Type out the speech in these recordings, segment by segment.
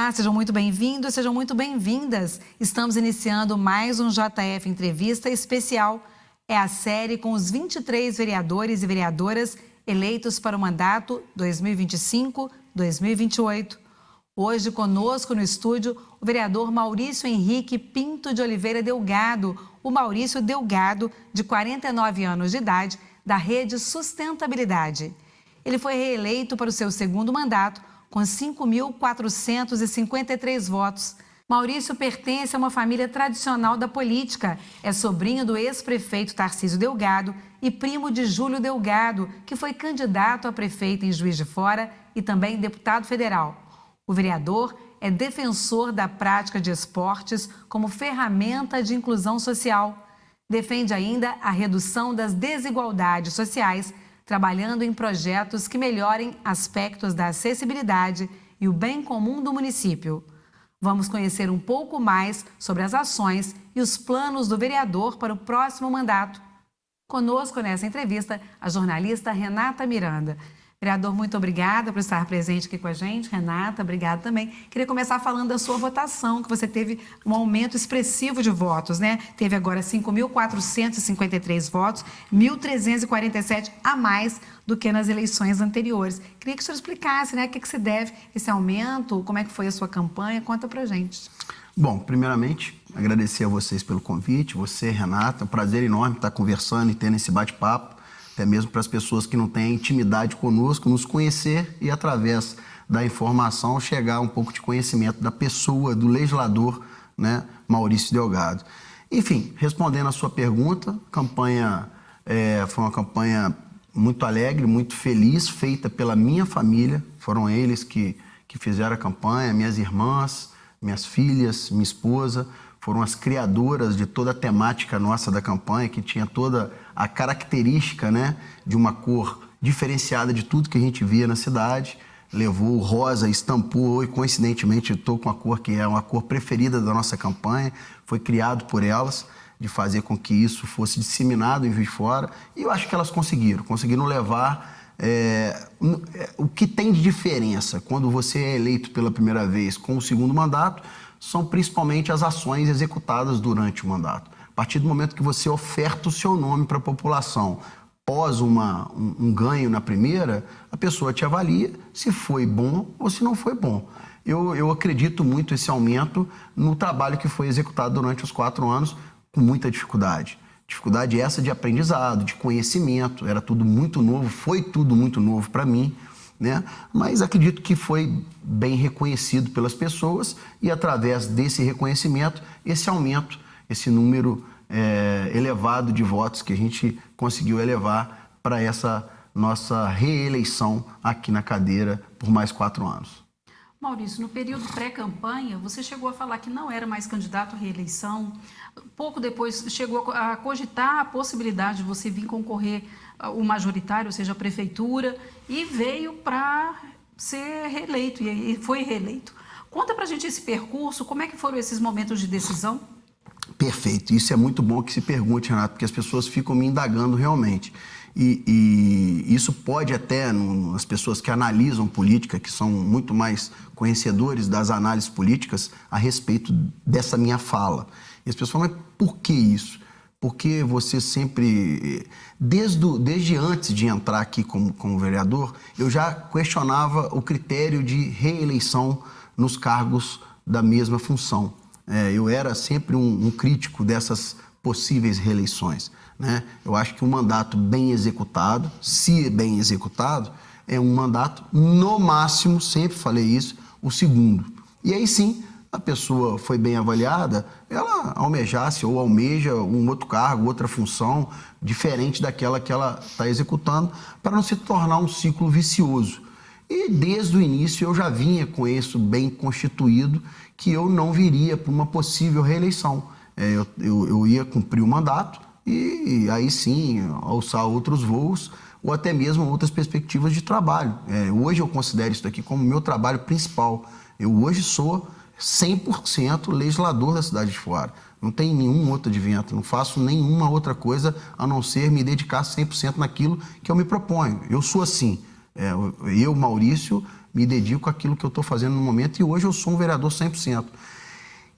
Olá, sejam muito bem-vindos, sejam muito bem-vindas. Estamos iniciando mais um JF Entrevista especial. É a série com os 23 vereadores e vereadoras eleitos para o mandato 2025-2028. Hoje, conosco no estúdio, o vereador Maurício Henrique Pinto de Oliveira Delgado, o Maurício Delgado, de 49 anos de idade, da Rede Sustentabilidade. Ele foi reeleito para o seu segundo mandato, com 5.453 votos. Maurício pertence a uma família tradicional da política. É sobrinho do ex-prefeito Tarcísio Delgado e primo de Júlio Delgado, que foi candidato a prefeito em Juiz de Fora e também deputado federal. O vereador é defensor da prática de esportes como ferramenta de inclusão social. Defende ainda a redução das desigualdades sociais, trabalhando em projetos que melhorem aspectos da acessibilidade e o bem comum do município. Vamos conhecer um pouco mais sobre as ações e os planos do vereador para o próximo mandato. Conosco nessa entrevista, a jornalista Renata Miranda. Vereador, muito obrigada por estar presente aqui com a gente. Renata, obrigada também. Queria começar falando da sua votação, que você teve um aumento expressivo de votos, né? Teve agora 5.453 votos, 1.347 a mais do que nas eleições anteriores. Queria que o senhor explicasse, né, a que se deve esse aumento, como é que foi a sua campanha, conta pra gente. Bom, primeiramente, agradecer a vocês pelo convite, você, Renata, é um prazer enorme estar conversando e tendo esse bate-papo, até mesmo para as pessoas que não têm intimidade conosco, nos conhecer e, através da informação, chegar a um pouco de conhecimento da pessoa, do legislador, né, Maurício Delgado. Enfim, respondendo a sua pergunta, foi uma campanha muito alegre, muito feliz, feita pela minha família. Foram eles que fizeram a campanha, minhas irmãs, minhas filhas, minha esposa, foram as criadoras de toda a temática nossa da campanha, que tinha toda a característica, né, de uma cor diferenciada de tudo que a gente via na cidade. Levou o rosa, estampou, e coincidentemente estou com a cor que é uma cor preferida da nossa campanha, foi criado por elas, de fazer com que isso fosse disseminado em Juiz de Fora, e eu acho que elas conseguiram levar o que tem de diferença quando você é eleito pela primeira vez com o segundo mandato, são principalmente as ações executadas durante o mandato. A partir do momento que você oferta o seu nome para a população, após um ganho na primeira, a pessoa te avalia se foi bom ou se não foi bom. Eu acredito muito esse aumento no trabalho que foi executado durante os 4 anos, com muita dificuldade. Dificuldade essa de aprendizado, de conhecimento, era tudo muito novo, foi tudo muito novo para mim, né? Mas acredito que foi bem reconhecido pelas pessoas e, através desse reconhecimento, esse aumento, esse número elevado de votos que a gente conseguiu elevar para essa nossa reeleição aqui na cadeira por mais 4 anos. Maurício, no período pré-campanha, você chegou a falar que não era mais candidato à reeleição. Pouco depois, chegou a cogitar a possibilidade de você vir concorrer o majoritário, ou seja, a prefeitura, e veio para ser reeleito, e foi reeleito. Conta pra gente esse percurso, como é que foram esses momentos de decisão? Perfeito, isso é muito bom que se pergunte, Renato, porque as pessoas ficam me indagando realmente. E isso pode até, as pessoas que analisam política, que são muito mais conhecedores das análises políticas, a respeito dessa minha fala. E as pessoas falam, mas por que isso? Porque você sempre, desde antes de entrar aqui como vereador, eu já questionava o critério de reeleição nos cargos da mesma função. Eu era sempre um crítico dessas possíveis reeleições, né? Eu acho que um mandato bem executado, se bem executado, é um mandato, no máximo, sempre falei isso, o segundo. E aí sim, a pessoa foi bem avaliada, ela almejasse ou almeja um outro cargo, outra função, diferente daquela que ela está executando, para não se tornar um ciclo vicioso. E desde o início eu já vinha com isso bem constituído, que eu não viria para uma possível reeleição. Eu ia cumprir o mandato e aí sim alçar outros voos ou até mesmo outras perspectivas de trabalho. Hoje eu considero isso aqui como meu trabalho principal. Eu hoje sou 100% legislador da cidade de Fora. Não tem nenhum outro advento, não faço nenhuma outra coisa a não ser me dedicar 100% naquilo que eu me proponho. Eu sou assim. Eu, Maurício, me dedico àquilo que eu estou fazendo no momento e hoje eu sou um vereador 100%.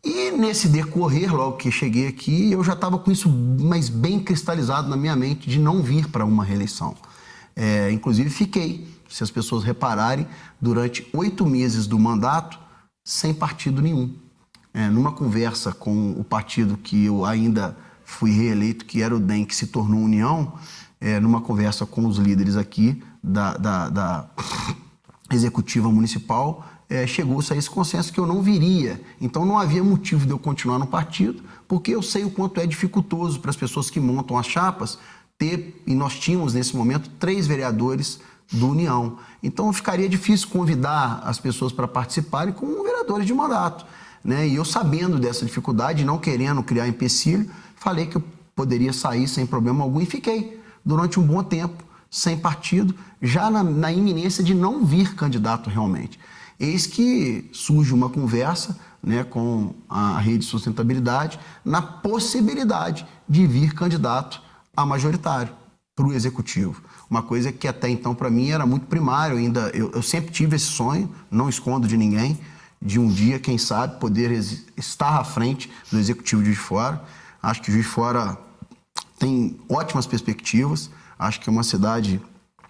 E nesse decorrer, logo que cheguei aqui, eu já estava com isso mais bem cristalizado na minha mente de não vir para uma reeleição. Inclusive fiquei, se as pessoas repararem, durante 8 meses do mandato sem partido nenhum. Numa conversa com o partido que eu ainda fui reeleito, que era o DEM, que se tornou União, numa conversa com os líderes aqui da Executiva Municipal, chegou-se a esse consenso que eu não viria. Então não havia motivo de eu continuar no partido, porque eu sei o quanto é dificultoso para as pessoas que montam as chapas ter, e nós tínhamos nesse momento 3 vereadores do União. Então ficaria difícil convidar as pessoas para participarem com vereadores de mandato, né? E eu, sabendo dessa dificuldade, não querendo criar empecilho, falei que eu poderia sair sem problema algum e fiquei durante um bom tempo sem partido, já na iminência de não vir candidato realmente. Eis que surge uma conversa, né, com a Rede Sustentabilidade na possibilidade de vir candidato a majoritário para o Executivo. Uma coisa que até então para mim era muito primário, eu sempre tive esse sonho, não escondo de ninguém, de um dia, quem sabe, poder estar à frente do Executivo de Juiz de Fora. Acho que Juiz de Fora tem ótimas perspectivas, acho que é uma cidade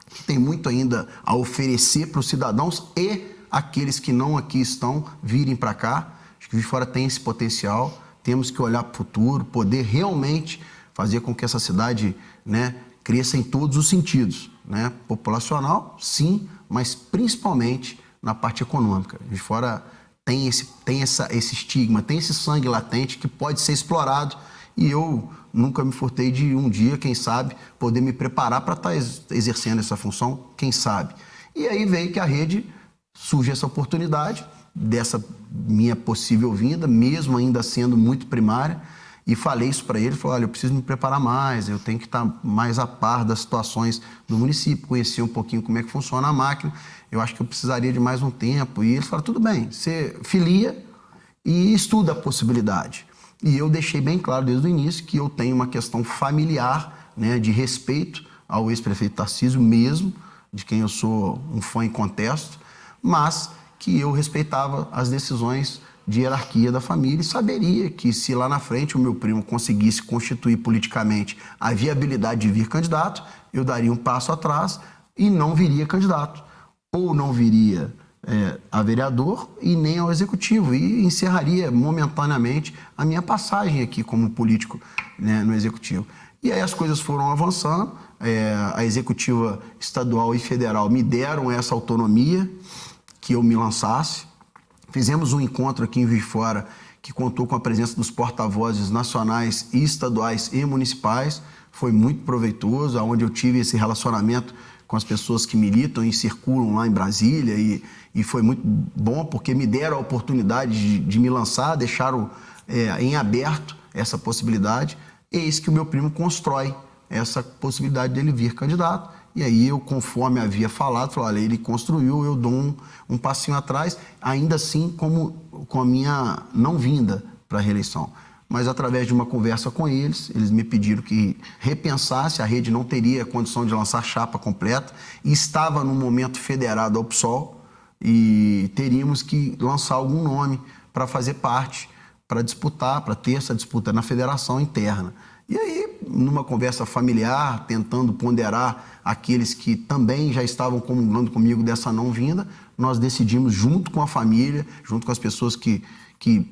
que tem muito ainda a oferecer para os cidadãos e aqueles que não aqui estão virem para cá. Acho que Juiz de Fora tem esse potencial, temos que olhar para o futuro, poder realmente fazer com que essa cidade, né, cresça em todos os sentidos, né? Populacional, sim, mas principalmente na parte econômica. Juiz de Fora tem esse estigma, tem esse sangue latente que pode ser explorado e eu nunca me furtei de um dia, quem sabe, poder me preparar para estar exercendo essa função, quem sabe. E aí veio que a rede, surge essa oportunidade dessa minha possível vinda, mesmo ainda sendo muito primária, e falei isso para ele, falei, olha, eu preciso me preparar mais, eu tenho que estar mais a par das situações do município, conhecer um pouquinho como é que funciona a máquina, eu acho que eu precisaria de mais um tempo. E ele falou, tudo bem, você filia e estuda a possibilidade. E eu deixei bem claro desde o início que eu tenho uma questão familiar, né, de respeito ao ex-prefeito Tarcísio mesmo, de quem eu sou um fã em contesto, mas que eu respeitava as decisões de hierarquia da família e saberia que se lá na frente o meu primo conseguisse constituir politicamente a viabilidade de vir candidato, eu daria um passo atrás e não viria candidato. Ou não viria a vereador e nem ao executivo e encerraria momentaneamente a minha passagem aqui como político, né, no executivo. E aí as coisas foram avançando, a executiva estadual e federal me deram essa autonomia que eu me lançasse. Fizemos um encontro aqui em Juiz de Fora que contou com a presença dos porta-vozes nacionais e estaduais e municipais. Foi muito proveitoso, onde eu tive esse relacionamento com as pessoas que militam e circulam lá em Brasília e foi muito bom porque me deram a oportunidade de me lançar, deixaram em aberto essa possibilidade. Eis que o meu primo constrói essa possibilidade dele vir candidato. E aí eu, conforme havia falado, falei, olha, ele construiu, eu dou um passinho atrás, ainda assim com a minha não vinda para a reeleição. Mas através de uma conversa com eles me pediram que repensasse, a rede não teria condição de lançar chapa completa, e estava no momento federado ao PSOL, e teríamos que lançar algum nome para fazer parte, para disputar, para ter essa disputa na federação interna. E aí, numa conversa familiar, tentando ponderar aqueles que também já estavam comungando comigo dessa não vinda, nós decidimos, junto com a família, junto com as pessoas que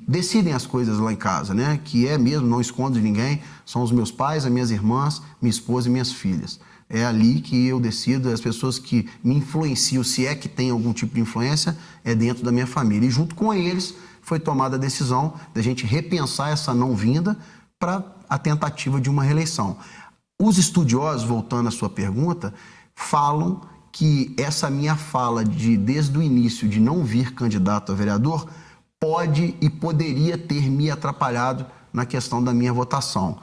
decidem as coisas lá em casa, né? Que é mesmo, não escondo de ninguém, são os meus pais, as minhas irmãs, minha esposa e minhas filhas. É ali que eu decido, as pessoas que me influenciam, se é que tem algum tipo de influência, é dentro da minha família. E junto com eles foi tomada a decisão da gente repensar essa não vinda para a tentativa de uma reeleição. Os estudiosos, voltando à sua pergunta, falam que essa minha fala desde o início de não vir candidato a vereador pode e poderia ter me atrapalhado na questão da minha votação.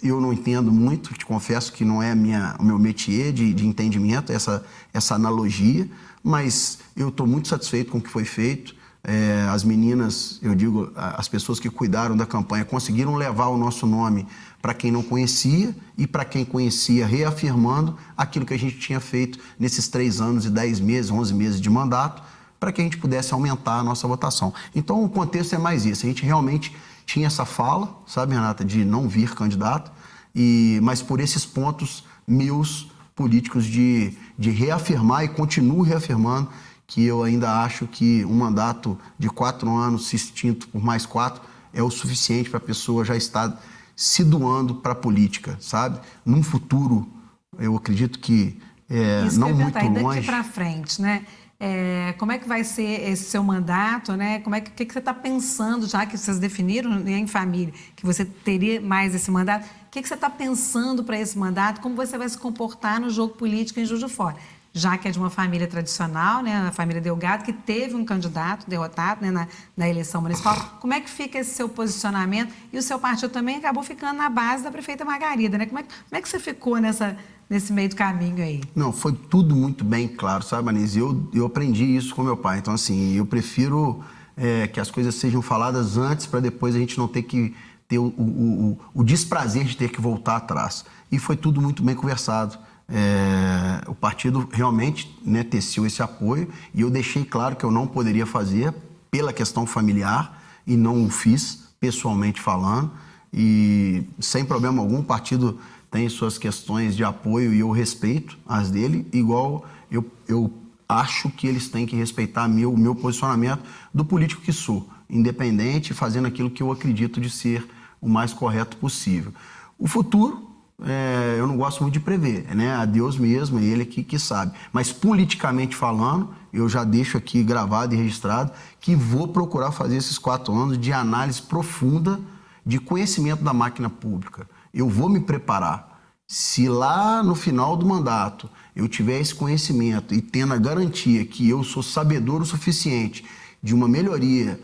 Eu não entendo muito, te confesso que não é o meu métier de entendimento, essa analogia, mas eu estou muito satisfeito com o que foi feito. As meninas, eu digo, as pessoas que cuidaram da campanha conseguiram levar o nosso nome para quem não conhecia e para quem conhecia, reafirmando aquilo que a gente tinha feito nesses 3 anos e 10 meses, 11 meses de mandato, para que a gente pudesse aumentar a nossa votação. Então, o contexto é mais isso. A gente realmente tinha essa fala, sabe, Renata, de não vir candidato, mas por esses pontos meus políticos de reafirmar e continuo reafirmando que eu ainda acho que um mandato de 4 anos, se extinto por mais 4, é o suficiente para a pessoa já estar se doando para a política, sabe? Num futuro, eu acredito que não muito longe. Daqui para frente, né? Como é que vai ser esse seu mandato, né? O que você está pensando, já que vocês definiram em família que você teria mais esse mandato? O que você está pensando para esse mandato? Como você vai se comportar no jogo político em Juiz de Fora? Já que é de uma família tradicional, né, a família Delgado, que teve um candidato derrotado, né, na eleição municipal. Como é que fica esse seu posicionamento? E o seu partido também acabou ficando na base da prefeita Margarida, né? Como é que você ficou nesse meio do caminho aí? Não, foi tudo muito bem claro, sabe, Anise? Eu aprendi isso com meu pai. Então, assim, eu prefiro que as coisas sejam faladas antes para depois a gente não ter que ter o desprazer de ter que voltar atrás. E foi tudo muito bem conversado. O partido realmente, né, teceu esse apoio e eu deixei claro que eu não poderia fazer pela questão familiar e não o fiz, pessoalmente falando, e sem problema algum. O partido tem suas questões de apoio e eu respeito as dele, igual eu acho que eles têm que respeitar o meu posicionamento do político que sou, independente, fazendo aquilo que eu acredito de ser o mais correto possível. O futuro, eu não gosto muito de prever, né? A Deus mesmo, ele que sabe. Mas politicamente falando, eu já deixo aqui gravado e registrado que vou procurar fazer esses 4 anos de análise profunda de conhecimento da máquina pública. Eu vou me preparar. Se lá no final do mandato eu tiver esse conhecimento e tendo a garantia que eu sou sabedor o suficiente de uma melhoria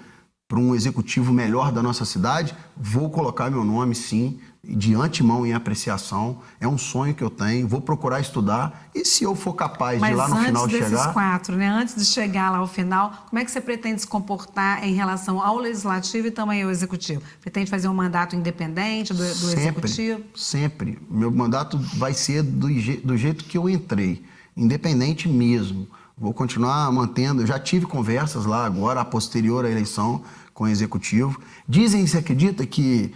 para um executivo melhor da nossa cidade, vou colocar meu nome, sim, de antemão em apreciação. É um sonho que eu tenho, vou procurar estudar e se eu for capaz de lá no final chegar... Mas antes desses 4, né? Antes de chegar lá ao final, como é que você pretende se comportar em relação ao Legislativo e também ao Executivo? Pretende fazer um mandato independente do Executivo? Sempre. Meu mandato vai ser do jeito que eu entrei, independente mesmo. Vou continuar mantendo, eu já tive conversas lá agora, a posterior à eleição, com o Executivo. Dizem, se acredita, que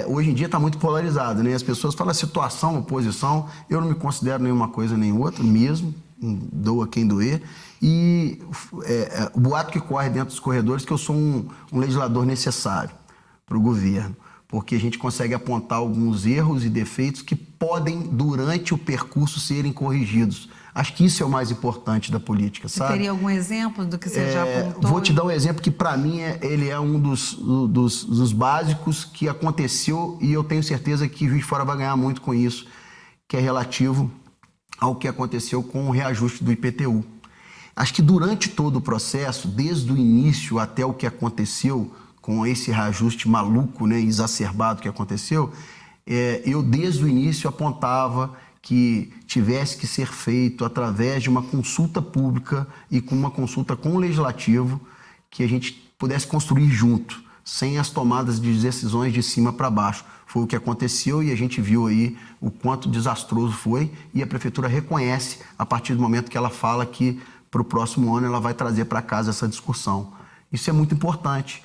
hoje em dia está muito polarizado, né? As pessoas falam situação, oposição, eu não me considero nenhuma coisa nem outra, mesmo, doa quem doer. E o boato que corre dentro dos corredores que eu sou um legislador necessário para o governo, porque a gente consegue apontar alguns erros e defeitos que podem, durante o percurso, serem corrigidos. Acho que isso é o mais importante da política, sabe? Você teria algum exemplo do que você já apontou? Vou te dar um exemplo que, para mim, ele é um dos básicos que aconteceu e eu tenho certeza que Juiz de Fora vai ganhar muito com isso, que é relativo ao que aconteceu com o reajuste do IPTU. Acho que durante todo o processo, desde o início até o que aconteceu com esse reajuste maluco, né, exacerbado que aconteceu, eu desde o início apontava que tivesse que ser feito através de uma consulta pública e com uma consulta com o Legislativo, que a gente pudesse construir junto, sem as tomadas de decisões de cima para baixo. Foi o que aconteceu e a gente viu aí o quanto desastroso foi e a Prefeitura reconhece a partir do momento que ela fala que para o próximo ano ela vai trazer para casa essa discussão. Isso é muito importante.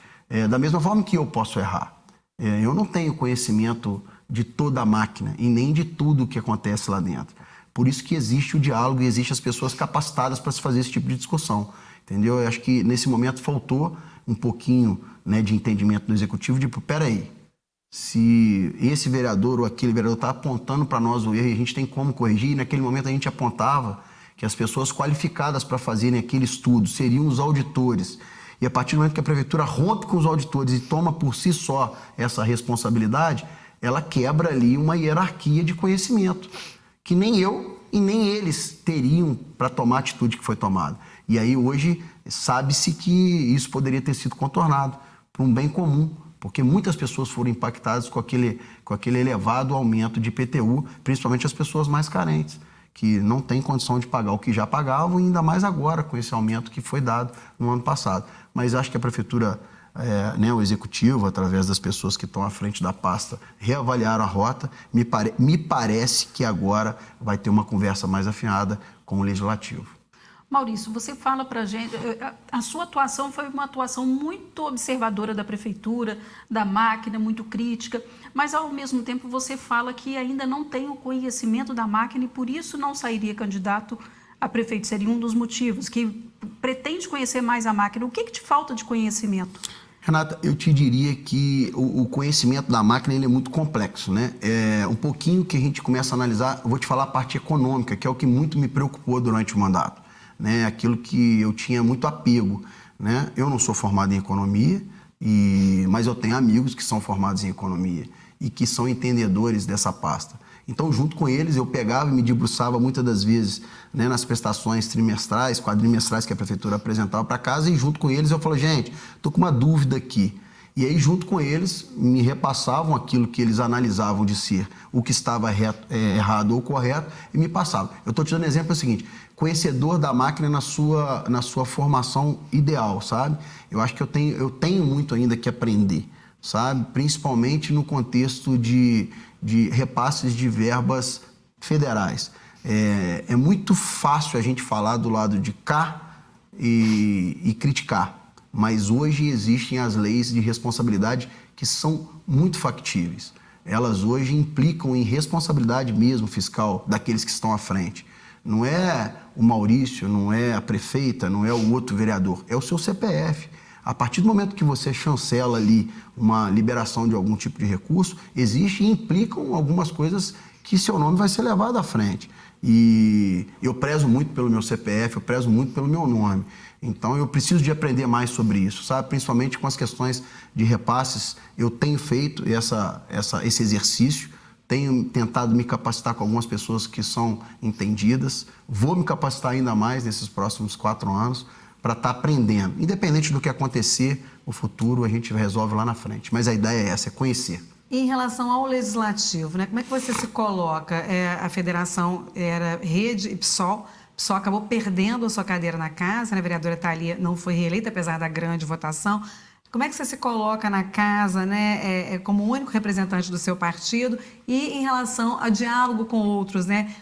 Da mesma forma que eu posso errar. Eu não tenho conhecimento de toda a máquina e nem de tudo o que acontece lá dentro. Por isso que existe o diálogo e existem as pessoas capacitadas para se fazer esse tipo de discussão, entendeu? Eu acho que nesse momento faltou um pouquinho, né, de entendimento do Executivo de, peraí, se esse vereador ou aquele vereador está apontando para nós o erro e a gente tem como corrigir, e naquele momento a gente apontava que as pessoas qualificadas para fazerem aquele estudo seriam os auditores. E a partir do momento que a Prefeitura rompe com os auditores e toma por si só essa responsabilidade, ela quebra ali uma hierarquia de conhecimento, que nem eu e nem eles teriam para tomar a atitude que foi tomada. E aí hoje sabe-se que isso poderia ter sido contornado para um bem comum, porque muitas pessoas foram impactadas com aquele elevado aumento de IPTU, principalmente as pessoas mais carentes, que não tem condição de pagar o que já pagavam, e ainda mais agora, com esse aumento que foi dado no ano passado. Mas acho que a Prefeitura, o Executivo, através das pessoas que estão à frente da pasta, reavaliaram a rota. Me parece que agora vai ter uma conversa mais afinada com o Legislativo. Maurício, você fala para a gente, a sua atuação foi uma atuação muito observadora da Prefeitura, da máquina, muito crítica, mas ao mesmo tempo você fala que ainda não tem o conhecimento da máquina e por isso não sairia candidato a prefeito, seria um dos motivos, que pretende conhecer mais a máquina. O que te falta de conhecimento? Renata, eu te diria que o conhecimento da máquina ele é muito complexo, né? Um pouquinho que a gente começa a analisar, eu vou te falar a parte econômica, que é o que muito me preocupou durante o mandato, né? Aquilo que eu tinha muito apego, né? Eu não sou formado em economia, mas eu tenho amigos que são formados em economia e que são entendedores dessa pasta. Então, junto com eles, eu pegava e me debruçava muitas das vezes, né, nas prestações trimestrais, quadrimestrais que a Prefeitura apresentava para casa, e junto com eles eu falei, gente, estou com uma dúvida aqui. E aí, junto com eles, me repassavam aquilo que eles analisavam de ser o que estava errado ou correto e me passavam. Eu estou te dando exemplo, é o seguinte, conhecedor da máquina na sua formação ideal, sabe? Eu acho que eu tenho muito ainda que aprender, sabe? Principalmente no contexto de repasses de verbas federais. É muito fácil a gente falar do lado de cá e criticar, mas hoje existem as leis de responsabilidade que são muito factíveis. Elas hoje implicam em responsabilidade mesmo fiscal daqueles que estão à frente. Não é o Maurício, não é a prefeita, não é o outro vereador, é o seu CPF. A partir do momento que você chancela ali uma liberação de algum tipo de recurso, existe e implicam algumas coisas que seu nome vai ser levado à frente. E eu prezo muito pelo meu CPF, eu prezo muito pelo meu nome. Então eu preciso de aprender mais sobre isso, sabe? Principalmente com as questões de repasses. Eu tenho feito esse exercício, tenho tentado me capacitar com algumas pessoas que são entendidas, vou me capacitar ainda mais nesses próximos 4 anos, para estar aprendendo. Independente do que acontecer, o futuro a gente resolve lá na frente. Mas a ideia é essa, é conhecer. E em relação ao Legislativo, né? Como é que você se coloca? A federação era Rede e PSOL. PSOL acabou perdendo a sua cadeira na casa, né? A vereadora Thalia não foi reeleita, apesar da grande votação. Como é que você se coloca na casa, né, como o único representante do seu partido e em relação a diálogo com outros, né?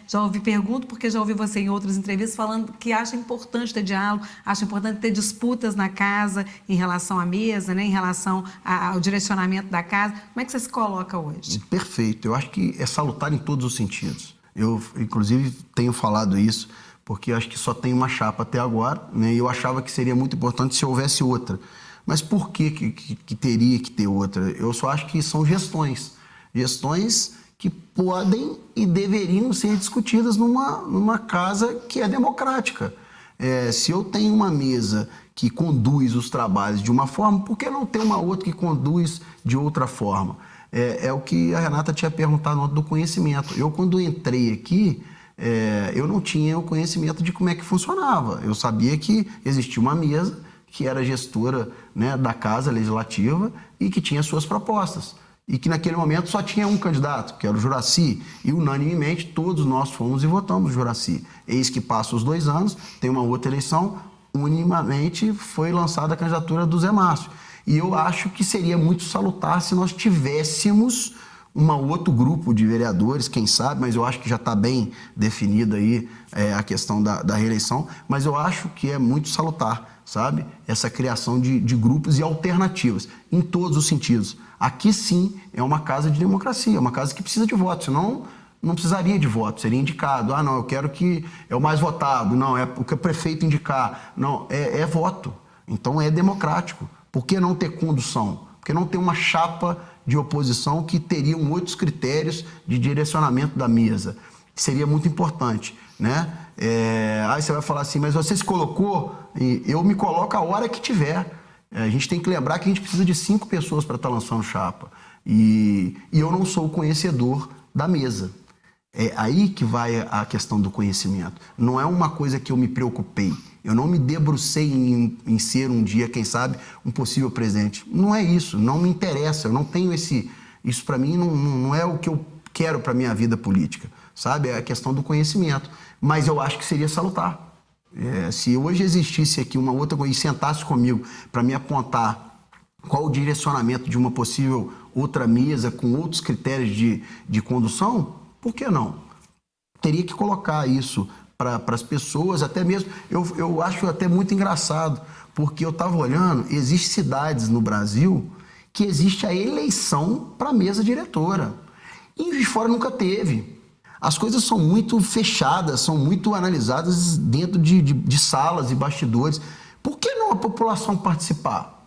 Pergunto porque já ouvi você em outras entrevistas falando que acha importante ter diálogo, acha importante ter disputas na casa em relação à mesa, né, em relação ao direcionamento da casa. Como é que você se coloca hoje? Perfeito. Eu acho que é salutar em todos os sentidos. Eu, inclusive, tenho falado isso porque eu acho que só tem uma chapa até agora, né? E eu achava que seria muito importante se houvesse outra. Mas por que teria que ter outra? Eu só acho que são gestões que podem e deveriam ser discutidas numa casa que é democrática. Se eu tenho uma mesa que conduz os trabalhos de uma forma, por que não ter uma outra que conduz de outra forma? É o que a Renata tinha perguntado do conhecimento. Eu, quando entrei aqui, eu não tinha o conhecimento de como é que funcionava. Eu sabia que existia uma mesa que era gestora, né, da Casa Legislativa e que tinha suas propostas. E que naquele momento só tinha um candidato, que era o Juracy, e unanimemente todos nós fomos e votamos o Juracy. Eis que passa os 2 anos, tem uma outra eleição, unanimemente foi lançada a candidatura do Zé Márcio. E eu acho que seria muito salutar se nós tivéssemos um outro grupo de vereadores, quem sabe, mas eu acho que já está bem definida aí a questão da reeleição, mas eu acho que é muito salutar, sabe? Essa criação de grupos e alternativas, em todos os sentidos. Aqui sim é uma casa de democracia, uma casa que precisa de votos, senão não precisaria de voto, seria indicado. Ah, não, eu quero que é o mais votado, não, é o que o prefeito indicar. Não, é voto. Então é democrático. Por que não ter condução? Por que não ter uma chapa de oposição que teriam outros critérios de direcionamento da mesa? Seria muito importante, né? Aí você vai falar assim, mas você se colocou? Eu me coloco a hora que tiver. A gente tem que lembrar que a gente precisa de 5 pessoas para estar lançando chapa. E eu não sou o conhecedor da mesa. É aí que vai a questão do conhecimento. Não é uma coisa que eu me preocupei. Eu não me debrucei em ser um dia, quem sabe, um possível presidente. Não é isso, não me interessa. Eu não tenho esse... Isso para mim não é o que eu quero para a minha vida política, sabe? É a questão do conhecimento. Mas eu acho que seria salutar. Se hoje existisse aqui uma outra coisa e sentasse comigo para me apontar qual o direcionamento de uma possível outra mesa com outros critérios de condução, por que não? Teria que colocar isso para as pessoas, até mesmo, eu acho até muito engraçado, porque eu estava olhando, existem cidades no Brasil que existe a eleição para a mesa diretora. E em Juiz de Fora nunca teve. As coisas são muito fechadas, são muito analisadas dentro de salas e bastidores. Por que não a população participar?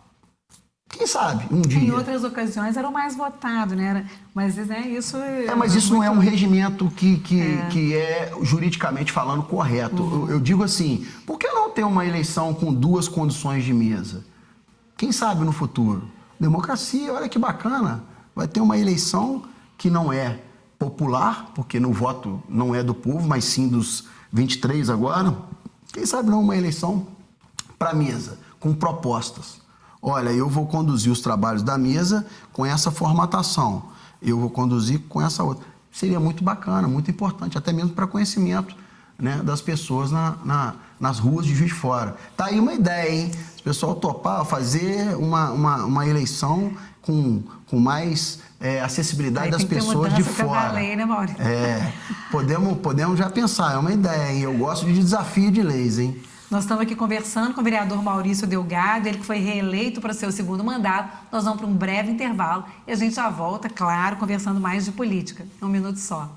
Quem sabe, um dia. Em outras ocasiões era o mais votado, né? Mas isso... Mas isso não é um regimento que é juridicamente falando correto. Eu digo assim, por que não ter uma eleição com 2 condições de mesa? Quem sabe no futuro? Democracia, olha que bacana. Vai ter uma eleição que não é popular, porque no voto não é do povo, mas sim dos 23 agora. Quem sabe não uma eleição para mesa, com propostas. Olha, eu vou conduzir os trabalhos da mesa com essa formatação. Eu vou conduzir com essa outra. Seria muito bacana, muito importante, até mesmo para conhecimento, né, das pessoas nas ruas de Juiz de Fora. Tá aí uma ideia, hein? Se o pessoal topar fazer uma eleição com mais acessibilidade das pessoas de fora. Lei, né, Maurício? Podemos já pensar, é uma ideia, hein? Eu gosto de desafio de leis, hein? Nós estamos aqui conversando com o vereador Maurício Delgado, ele que foi reeleito para o seu 2º mandato. Nós vamos para um breve intervalo e a gente já volta, claro, conversando mais de política. É um minuto só.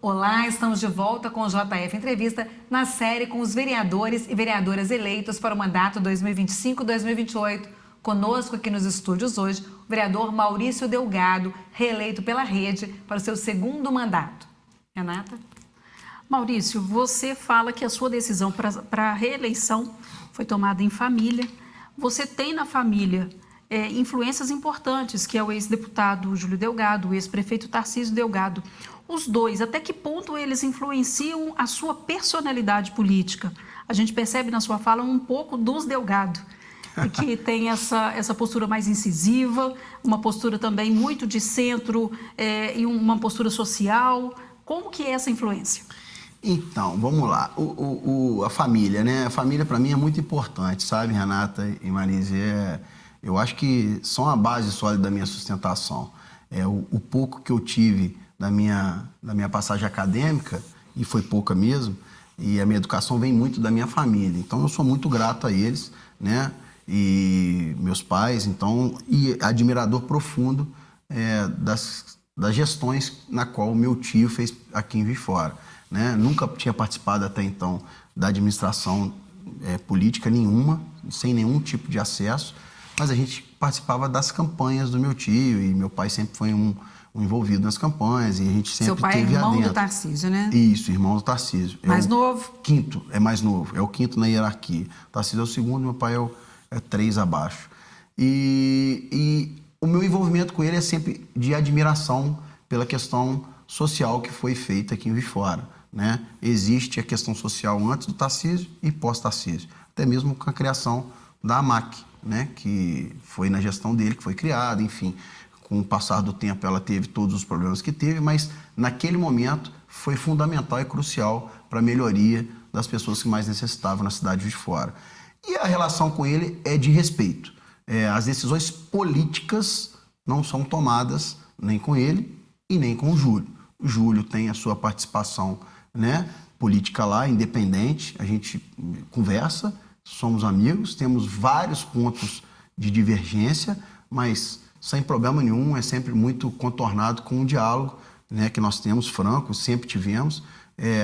Olá, estamos de volta com o JF Entrevista na série com os vereadores e vereadoras eleitos para o mandato 2025-2028. Conosco aqui nos estúdios hoje, o vereador Maurício Delgado, reeleito pela Rede para o seu 2º mandato. Renata? Maurício, você fala que a sua decisão para a reeleição foi tomada em família. Você tem na família influências importantes, que é o ex-deputado Júlio Delgado, o ex-prefeito Tarcísio Delgado. Os dois, até que ponto eles influenciam a sua personalidade política? A gente percebe na sua fala um pouco dos Delgado, que tem essa postura mais incisiva, uma postura também muito de centro e uma postura social. Como que é essa influência? Então, vamos lá. A família, né? A família, para mim, é muito importante, sabe, Renata e Marise? Eu acho que são a base sólida da minha sustentação. O pouco que eu tive da minha passagem acadêmica, e foi pouca mesmo, e a minha educação vem muito da minha família. Então, eu sou muito grato a eles, né? E meus pais, então, e admirador profundo das gestões na qual o meu tio fez aqui em Juiz de Fora, né? Nunca tinha participado até então da administração política nenhuma, sem nenhum tipo de acesso, mas a gente participava das campanhas do meu tio, e meu pai sempre foi um envolvido nas campanhas, e a gente sempre Seu pai é irmão do Tarcísio, né? Isso, irmão do Tarcísio. Mais novo? Quinto, é mais novo, é o 5º na hierarquia. O Tarcísio é o 2º, meu pai é 3 abaixo. E o meu envolvimento com ele é sempre de admiração pela questão social que foi feita aqui em Juiz de Fora, né? Existe a questão social antes do Tarcísio e pós-Tarcísio, até mesmo com a criação da AMAC, né? Que foi na gestão dele que foi criada, enfim. Com o passar do tempo, ela teve todos os problemas que teve, mas naquele momento foi fundamental e crucial para a melhoria das pessoas que mais necessitavam na cidade de Juiz de Fora. E a relação com ele é de respeito. As decisões políticas não são tomadas nem com ele e nem com o Júlio. O Júlio tem a sua participação né, política lá, independente, a gente conversa, somos amigos, temos vários pontos de divergência, mas sem problema nenhum, é sempre muito contornado com um diálogo, né, que nós temos franco, sempre tivemos,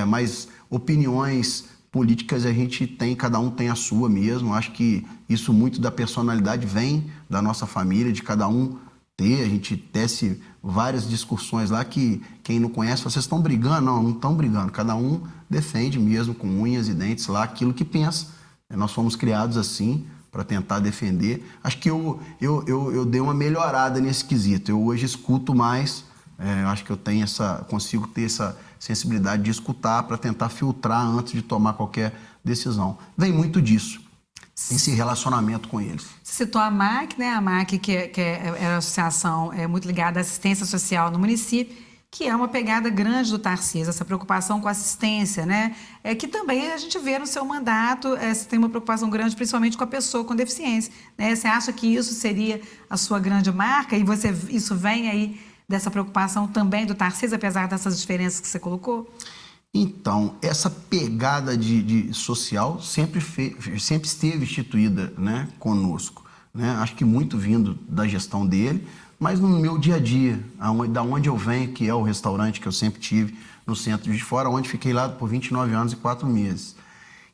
mas opiniões políticas a gente tem, cada um tem a sua mesmo. Acho que isso muito da personalidade vem da nossa família, de cada um ter. A gente tece várias discussões lá que quem não conhece, vocês estão brigando? Não estão brigando. Cada um defende mesmo com unhas e dentes lá aquilo que pensa. Nós fomos criados assim para tentar defender. Acho que eu dei uma melhorada nesse quesito. Eu hoje escuto mais. Acho que eu tenho consigo ter essa sensibilidade de escutar para tentar filtrar antes de tomar qualquer decisão. Vem muito disso, esse relacionamento com eles. Você citou a MAC, né? A MAC, que é a associação muito ligada à assistência social no município, que é uma pegada grande do Tarcísio, essa preocupação com a assistência, né? Que também a gente vê no seu mandato, você tem uma preocupação grande, principalmente com a pessoa com deficiência, né? Você acha que isso seria a sua grande marca e isso vem aí dessa preocupação também do Tarcísio, apesar dessas diferenças que você colocou? Então, essa pegada de social sempre esteve instituída, né, conosco, né? Acho que muito vindo da gestão dele, mas no meu dia a dia, da onde eu venho, que é o restaurante que eu sempre tive no centro de Fora, onde fiquei lá por 29 anos e 4 meses.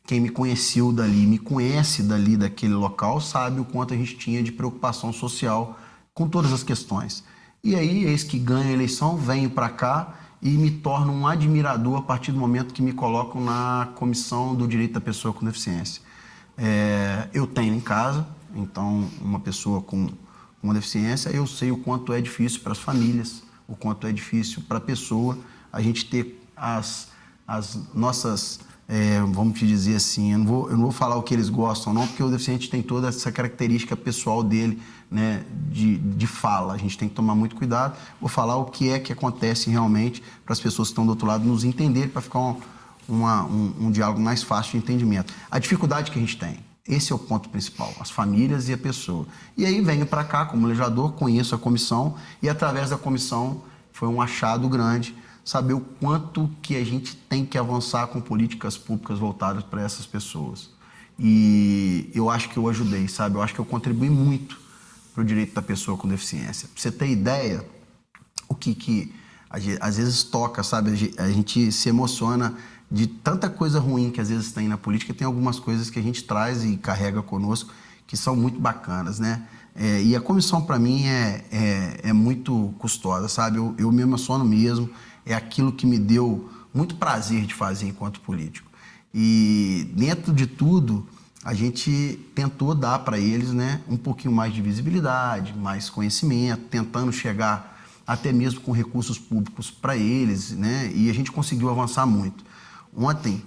Quem me conheceu dali, me conhece dali, daquele local, sabe o quanto a gente tinha de preocupação social com todas as questões. E aí, eis que ganho a eleição, venho para cá e me torno um admirador a partir do momento que me colocam na Comissão do Direito da Pessoa com Deficiência. Eu tenho em casa, então, uma pessoa com uma deficiência, eu sei o quanto é difícil para as famílias, o quanto é difícil para a pessoa a gente ter as nossas... vamos te dizer assim, eu não vou falar o que eles gostam não, porque o deficiente tem toda essa característica pessoal dele, né, de fala. A gente tem que tomar muito cuidado. Vou falar o que acontece realmente para as pessoas que estão do outro lado nos entenderem, para ficar um diálogo mais fácil de entendimento. A dificuldade que a gente tem, esse é o ponto principal, as famílias e a pessoa. E aí venho para cá como legislador, conheço a comissão e através da comissão foi um achado grande saber o quanto que a gente tem que avançar com políticas públicas voltadas para essas pessoas. E eu acho que eu ajudei, sabe? Eu acho que eu contribuí muito para o direito da pessoa com deficiência. Para você ter ideia, o que às vezes toca, sabe? A gente se emociona de tanta coisa ruim que às vezes tem na política, tem algumas coisas que a gente traz e carrega conosco que são muito bacanas, né? E a comissão, para mim, é muito custosa, sabe? Eu me emociono mesmo. É aquilo que me deu muito prazer de fazer enquanto político. E dentro de tudo, a gente tentou dar para eles, né, um pouquinho mais de visibilidade, mais conhecimento, tentando chegar até mesmo com recursos públicos para eles, né? E a gente conseguiu avançar muito. Ontem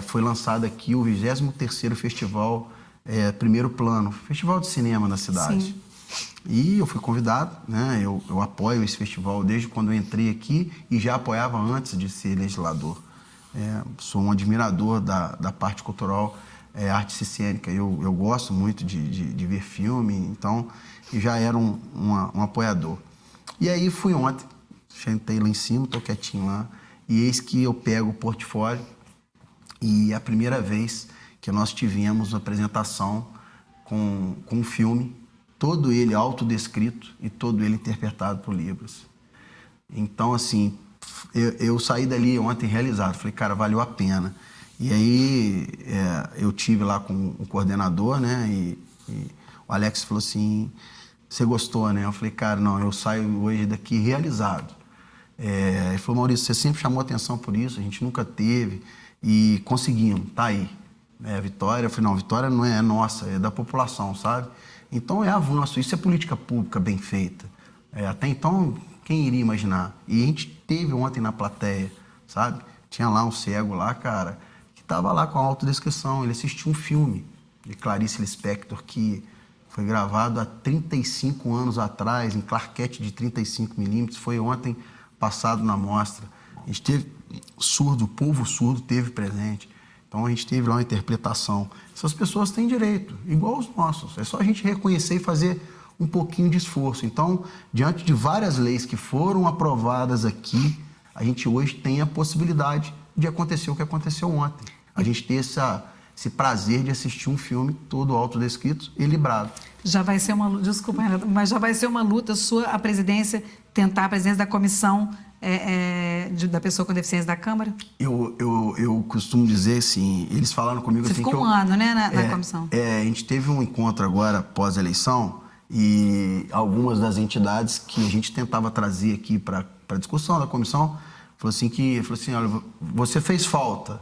foi lançado aqui o 23º Festival Primeiro Plano, Festival de Cinema na cidade. Sim. E eu fui convidado, né? Eu apoio esse festival desde quando eu entrei aqui e já apoiava antes de ser legislador. Sou um admirador da parte cultural, arte cênica. Eu gosto muito de ver filme, então eu já era um apoiador. E aí fui ontem, sentei lá em cima, estou quietinho lá, e eis que eu pego o portfólio e é a primeira vez que nós tivemos uma apresentação com um filme, todo ele autodescrito e todo ele interpretado por Libras. Então, assim, eu saí dali ontem realizado. Falei, cara, valeu a pena. E aí eu tive lá com o coordenador, né? E o Alex falou assim, você gostou, né? Eu falei, cara, não, eu saio hoje daqui realizado. Ele falou, Maurício, você sempre chamou atenção por isso, a gente nunca teve e conseguimos, tá aí. A vitória, eu falei, não, a vitória não é nossa, é da população, sabe? Então é avanço, isso é política pública bem feita. Até então, quem iria imaginar? E a gente teve ontem na plateia, sabe? Tinha lá um cego lá, cara, que estava lá com a autodescrição. Ele assistiu um filme de Clarice Lispector que foi gravado há 35 anos atrás, em claquete de 35mm. Foi ontem passado na mostra. A gente teve surdo, o povo surdo teve presente. Então a gente teve lá uma interpretação. Essas pessoas têm direito, igual os nossos. É só a gente reconhecer e fazer um pouquinho de esforço. Então, diante de várias leis que foram aprovadas aqui, a gente hoje tem a possibilidade de acontecer o que aconteceu ontem. A gente ter esse prazer de assistir um filme todo autodescrito e librado. Já vai ser uma luta, desculpa, Renato, mas já vai ser uma luta sua, a presidência, tentar a presidência da comissão da pessoa com deficiência da Câmara? Eu costumo dizer assim, eles falaram comigo Você assim... ficou um ano, né, na comissão? A gente teve um encontro agora, pós-eleição, e algumas das entidades que a gente tentava trazer aqui para a discussão da comissão, falou assim, olha, você fez falta.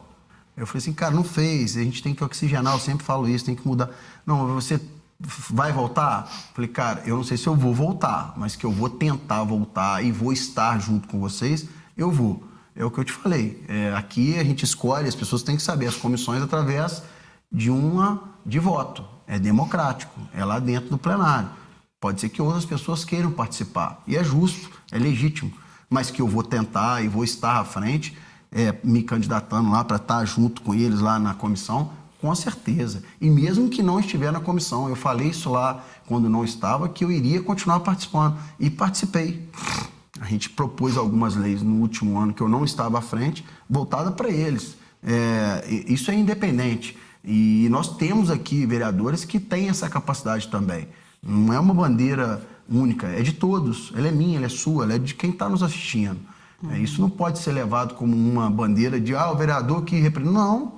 Eu falei assim, cara, não fez, a gente tem que oxigenar, eu sempre falo isso, tem que mudar. Não, você vai voltar? Eu falei, cara, eu não sei se eu vou voltar, mas que eu vou tentar voltar e vou estar junto com vocês, eu vou. É o que eu te falei. Aqui a gente escolhe, as pessoas têm que saber as comissões através de voto. É democrático, é lá dentro do plenário. Pode ser que outras pessoas queiram participar, e é justo, é legítimo, mas que eu vou tentar e vou estar à frente, me candidatando lá para estar junto com eles lá na comissão, com certeza. E mesmo que não estiver na comissão, eu falei isso lá quando não estava, que eu iria continuar participando. E participei. A gente propôs algumas leis no último ano que eu não estava à frente, voltada para eles. Isso é independente. E nós temos aqui vereadores que têm essa capacidade também. Não é uma bandeira única, é de todos. Ela é minha, ela é sua, ela é de quem está nos assistindo. Isso não pode ser levado como uma bandeira de o vereador que representa. Não,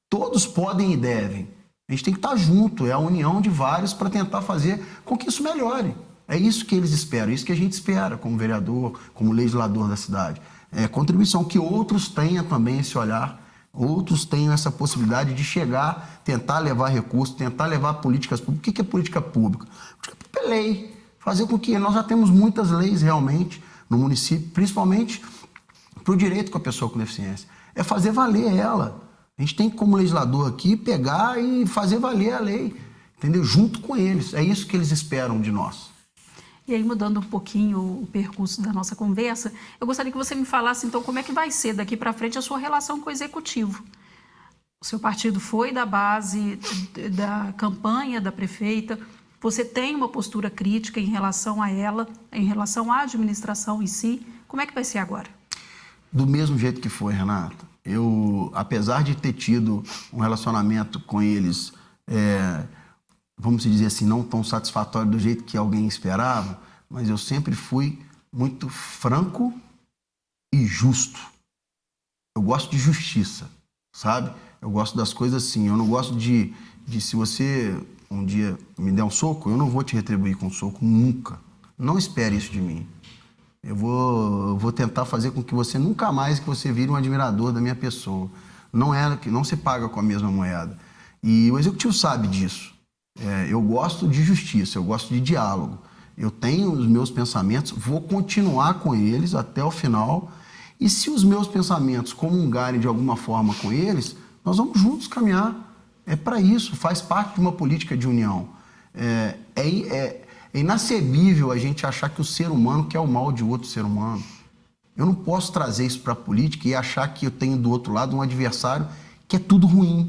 todos podem e devem. A gente tem que estar junto, é a união de vários para tentar fazer com que isso melhore. É isso que eles esperam, é isso que a gente espera como vereador, como legislador da cidade. É contribuição, que outros tenham também esse olhar, outros tenham essa possibilidade de chegar, tentar levar recursos, tentar levar políticas públicas. O que é política pública? Política pública é lei. Fazer com que nós já temos muitas leis realmente no município, principalmente para o direito com a pessoa com deficiência. É fazer valer ela. A gente tem que, como legislador aqui, pegar e fazer valer a lei, entendeu? Junto com eles. É isso que eles esperam de nós. E aí, mudando um pouquinho o percurso da nossa conversa, eu gostaria que você me falasse, então, como é que vai ser daqui para frente a sua relação com o Executivo. O seu partido foi da base da campanha da prefeita, você tem uma postura crítica em relação a ela, em relação à administração em si. Como é que vai ser agora? Do mesmo jeito que foi, Renata. Eu, apesar de ter tido um relacionamento com eles, vamos dizer assim, não tão satisfatório do jeito que alguém esperava, mas eu sempre fui muito franco e justo. Eu gosto de justiça, sabe? Eu gosto das coisas assim. Eu não gosto de se você um dia me der um soco, eu não vou te retribuir com um soco, nunca. Não espere isso de mim. Eu vou tentar fazer com que você nunca mais que você vire um admirador da minha pessoa. Não se paga com a mesma moeda. E o Executivo sabe disso. Eu gosto de justiça, eu gosto de diálogo. Eu tenho os meus pensamentos, vou continuar com eles até o final. E se os meus pensamentos comungarem de alguma forma com eles, nós vamos juntos caminhar. É para isso, faz parte de uma política de união. É inacebível a gente achar que o ser humano quer o mal de outro ser humano. Eu não posso trazer isso para a política e achar que eu tenho do outro lado um adversário que é tudo ruim,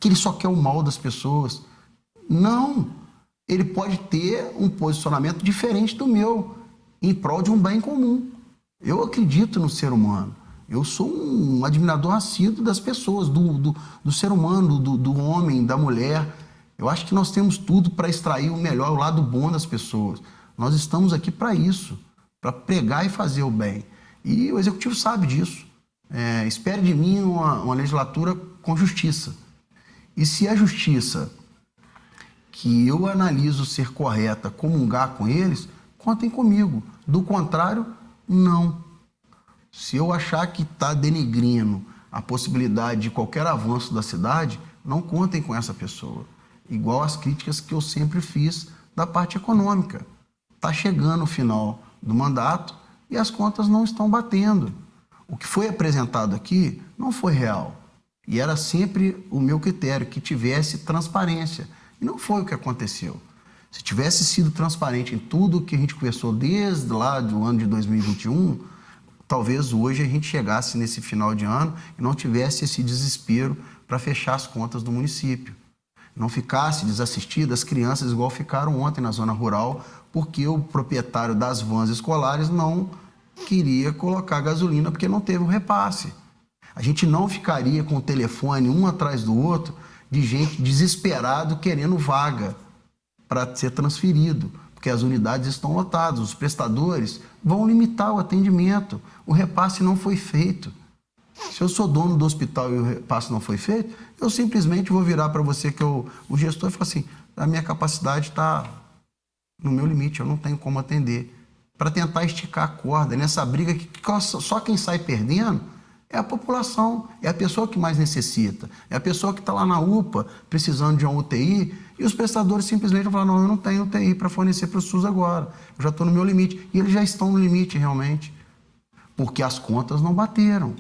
que ele só quer o mal das pessoas. Não, ele pode ter um posicionamento diferente do meu, em prol de um bem comum. Eu acredito no ser humano. Eu sou um admirador assíduo das pessoas, do ser humano, do homem, da mulher. Eu acho que nós temos tudo para extrair o melhor, o lado bom das pessoas. Nós estamos aqui para isso, para pregar e fazer o bem. E o Executivo sabe disso. Espere de mim uma legislatura com justiça. E se a justiça que eu analiso ser correta comungar com eles, contem comigo. Do contrário, não. Se eu achar que está denegrindo a possibilidade de qualquer avanço da cidade, não contem com essa pessoa. Igual as críticas que eu sempre fiz da parte econômica. Está chegando o final do mandato e as contas não estão batendo. O que foi apresentado aqui não foi real. E era sempre o meu critério, que tivesse transparência. E não foi o que aconteceu. Se tivesse sido transparente em tudo que a gente conversou desde lá do ano de 2021, talvez hoje a gente chegasse nesse final de ano e não tivesse esse desespero para fechar as contas do município. Não ficasse desassistido as crianças igual ficaram ontem na zona rural, porque o proprietário das vans escolares não queria colocar gasolina porque não teve o repasse. A gente não ficaria com o telefone um atrás do outro de gente desesperado querendo vaga para ser transferido, porque as unidades estão lotadas, os prestadores vão limitar o atendimento, o repasse não foi feito. Se eu sou dono do hospital e o repasse não foi feito, eu simplesmente vou virar para você, que é o gestor, e falar assim, a minha capacidade está no meu limite, eu não tenho como atender. Para tentar esticar a corda, nessa briga que só quem sai perdendo é a população, é a pessoa que mais necessita, é a pessoa que está lá na UPA precisando de uma UTI e os prestadores simplesmente vão falar, não, eu não tenho UTI para fornecer para o SUS agora, eu já estou no meu limite. E eles já estão no limite realmente, porque as contas não bateram.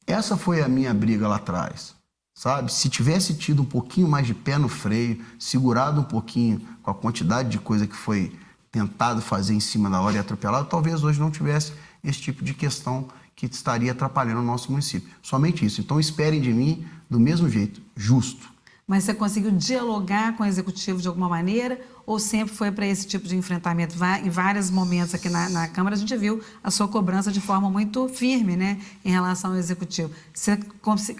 Essa foi a minha briga lá atrás, sabe? Se tivesse tido um pouquinho mais de pé no freio, segurado um pouquinho com a quantidade de coisa que foi tentado fazer em cima da hora e atropelado, talvez hoje não tivesse esse tipo de questão que estaria atrapalhando o nosso município. Somente isso. Então, esperem de mim do mesmo jeito, justo. Mas você conseguiu dialogar com o executivo de alguma maneira ou sempre foi para esse tipo de enfrentamento? Em vários momentos aqui na Câmara a gente viu a sua cobrança de forma muito firme, né, em relação ao executivo. Você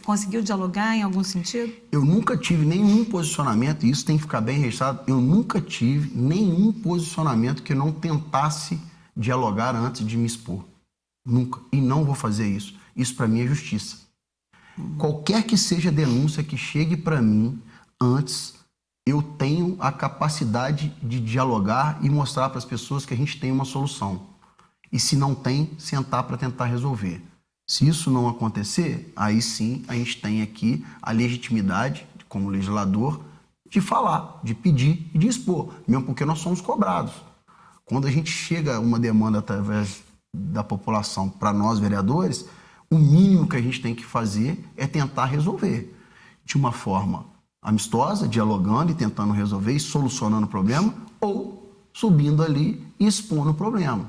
conseguiu dialogar em algum sentido? Eu nunca tive nenhum posicionamento, e isso tem que ficar bem registrado, eu nunca tive nenhum posicionamento que eu não tentasse dialogar antes de me expor. Nunca. E não vou fazer isso. Isso para mim é justiça. Qualquer que seja a denúncia que chegue para mim antes, eu tenho a capacidade de dialogar e mostrar para as pessoas que a gente tem uma solução. E se não tem, sentar para tentar resolver. Se isso não acontecer, aí sim a gente tem aqui a legitimidade, como legislador, de falar, de pedir e de expor, mesmo porque nós somos cobrados. Quando a gente chega a uma demanda através da população para nós, vereadores, o mínimo que a gente tem que fazer é tentar resolver de uma forma amistosa, dialogando e tentando resolver e solucionando o problema, ou subindo ali e expondo o problema.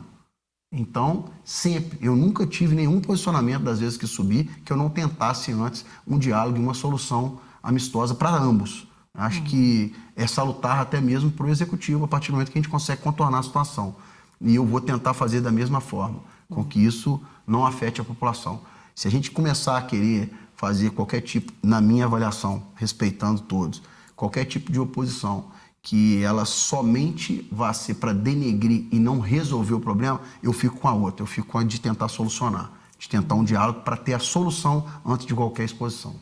Então, sempre, eu nunca tive nenhum posicionamento das vezes que subi que eu não tentasse antes um diálogo e uma solução amistosa para ambos. Acho que é salutar até mesmo para o executivo a partir do momento que a gente consegue contornar a situação. E eu vou tentar fazer da mesma forma, com que isso não afete a população. Se a gente começar a querer fazer qualquer tipo, na minha avaliação, respeitando todos, qualquer tipo de oposição, que ela somente vá ser para denegrir e não resolver o problema, eu fico com a outra, eu fico com a de tentar solucionar, de tentar um diálogo para ter a solução antes de qualquer exposição.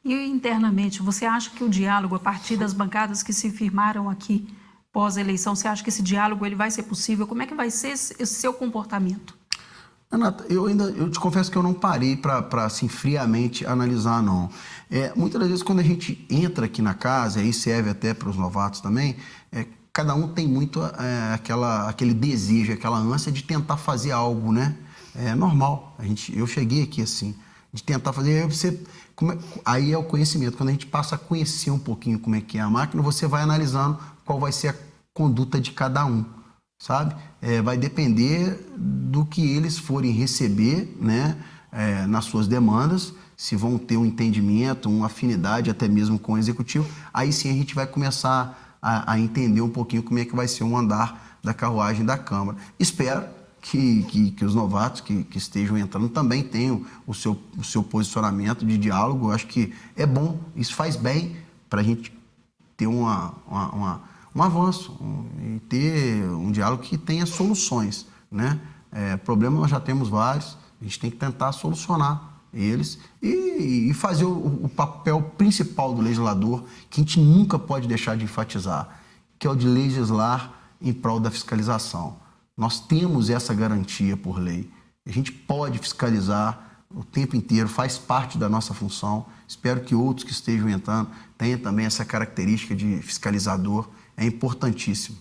E internamente, você acha que o diálogo, a partir das bancadas que se firmaram aqui pós-eleição, você acha que esse diálogo ele vai ser possível? Como é que vai ser esse seu comportamento? Renata, eu te confesso que eu não parei para assim, friamente analisar, não. Muitas das vezes, quando a gente entra aqui na casa, e aí serve até para os novatos também, cada um tem muito aquele desejo, aquela ânsia de tentar fazer algo, né? É normal. Eu cheguei aqui assim, de tentar fazer. Aí é o conhecimento. Quando a gente passa a conhecer um pouquinho como é que é a máquina, você vai analisando qual vai ser a conduta de cada um, sabe? Vai depender do que eles forem receber, né, nas suas demandas, se vão ter um entendimento, uma afinidade até mesmo com o executivo. Aí sim a gente vai começar a entender um pouquinho como é que vai ser o andar da carruagem da Câmara. Espero que os novatos que estejam entrando também tenham o seu posicionamento de diálogo. Eu acho que é bom, isso faz bem para a gente ter um avanço e ter um diálogo que tenha soluções, né? Problemas nós já temos vários, a gente tem que tentar solucionar eles e fazer o papel principal do legislador, que a gente nunca pode deixar de enfatizar, que é o de legislar em prol da fiscalização. Nós temos essa garantia por lei. A gente pode fiscalizar o tempo inteiro, faz parte da nossa função. Espero que outros que estejam entrando tenham também essa característica de fiscalizador. É importantíssimo.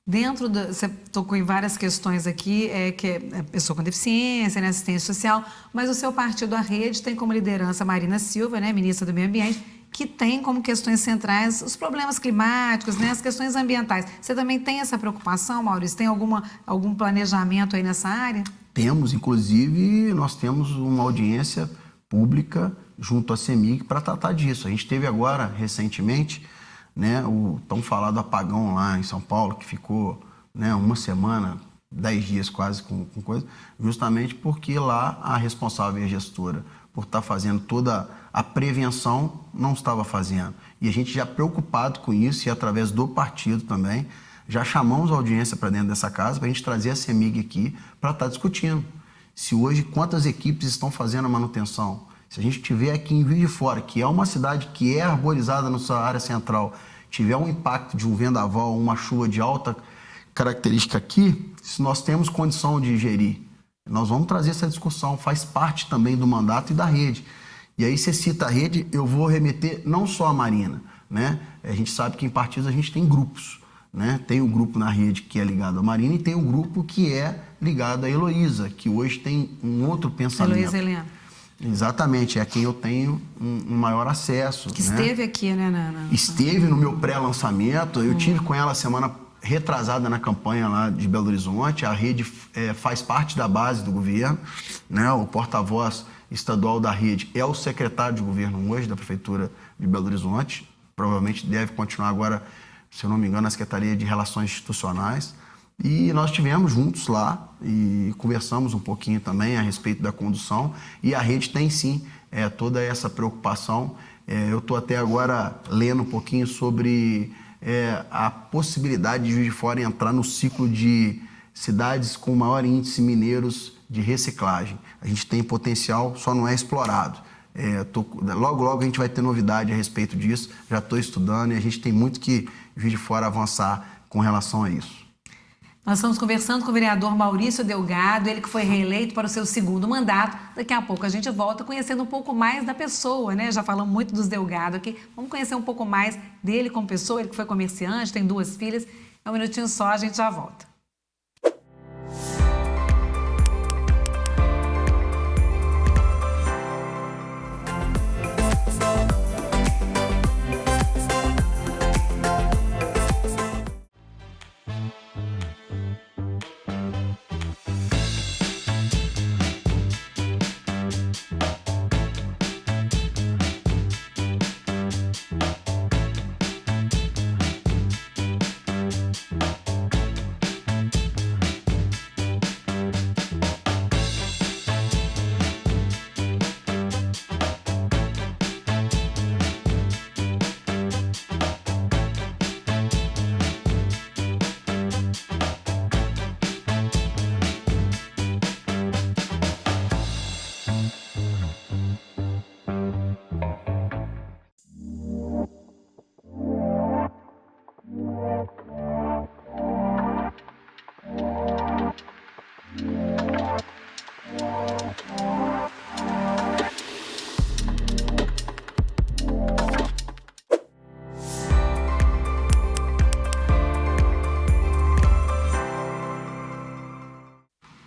Você tocou em várias questões aqui, que é pessoa com deficiência, né, assistência social, mas o seu partido, a Rede, tem como liderança a Marina Silva, né, ministra do Meio Ambiente, que tem como questões centrais os problemas climáticos, né, as questões ambientais. Você também tem essa preocupação, Maurício? Tem algum planejamento aí nessa área? Temos, inclusive, nós temos uma audiência pública junto à CEMIG para tratar disso. A gente teve agora, recentemente, né, o tão falado apagão lá em São Paulo, que ficou, né, uma semana, 10 dias quase com coisa, justamente porque lá a responsável e a gestora por estar fazendo toda a prevenção, não estava fazendo. E a gente já preocupado com isso, e através do partido também, já chamamos a audiência para dentro dessa casa para a gente trazer a CEMIG aqui para estar discutindo. Se hoje, quantas equipes estão fazendo a manutenção? Se a gente tiver aqui em Juiz de Fora, que é uma cidade que é arborizada na sua área central, tiver um impacto de um vendaval, uma chuva de alta característica aqui, se nós temos condição de gerir, nós vamos trazer essa discussão, faz parte também do mandato e da rede. E aí você cita a rede, eu vou remeter não só a Marina, né? A gente sabe que em partidos a gente tem grupos, né? Tem um grupo na rede que é ligado à Marina e tem um grupo que é ligado à Heloísa, que hoje tem um outro pensamento. Heloísa Helena. Exatamente, é a quem eu tenho um maior acesso. Que né? esteve aqui, né, Nana? Esteve no meu pré-lançamento, eu tive com ela semana retrasada na campanha lá de Belo Horizonte. A rede faz parte da base do governo, né? O porta-voz estadual da rede é o secretário de governo hoje da Prefeitura de Belo Horizonte, provavelmente deve continuar agora, se eu não me engano, na Secretaria de Relações Institucionais. E nós estivemos juntos lá e conversamos um pouquinho também a respeito da condução, e a rede tem sim toda essa preocupação. Eu estou até agora lendo um pouquinho sobre a possibilidade de Juiz de Fora entrar no ciclo de cidades com maior índice mineiros de reciclagem. A gente tem potencial, só não é explorado. Logo, logo a gente vai ter novidade a respeito disso, já estou estudando e a gente tem muito que Juiz de Fora avançar com relação a isso. Nós estamos conversando com o vereador Maurício Delgado, ele que foi reeleito para o seu segundo mandato. Daqui a pouco a gente volta conhecendo um pouco mais da pessoa, né? Já falamos muito dos Delgado aqui. Vamos conhecer um pouco mais dele como pessoa, ele que foi comerciante, tem 2 filhas. Um minutinho só, a gente já volta.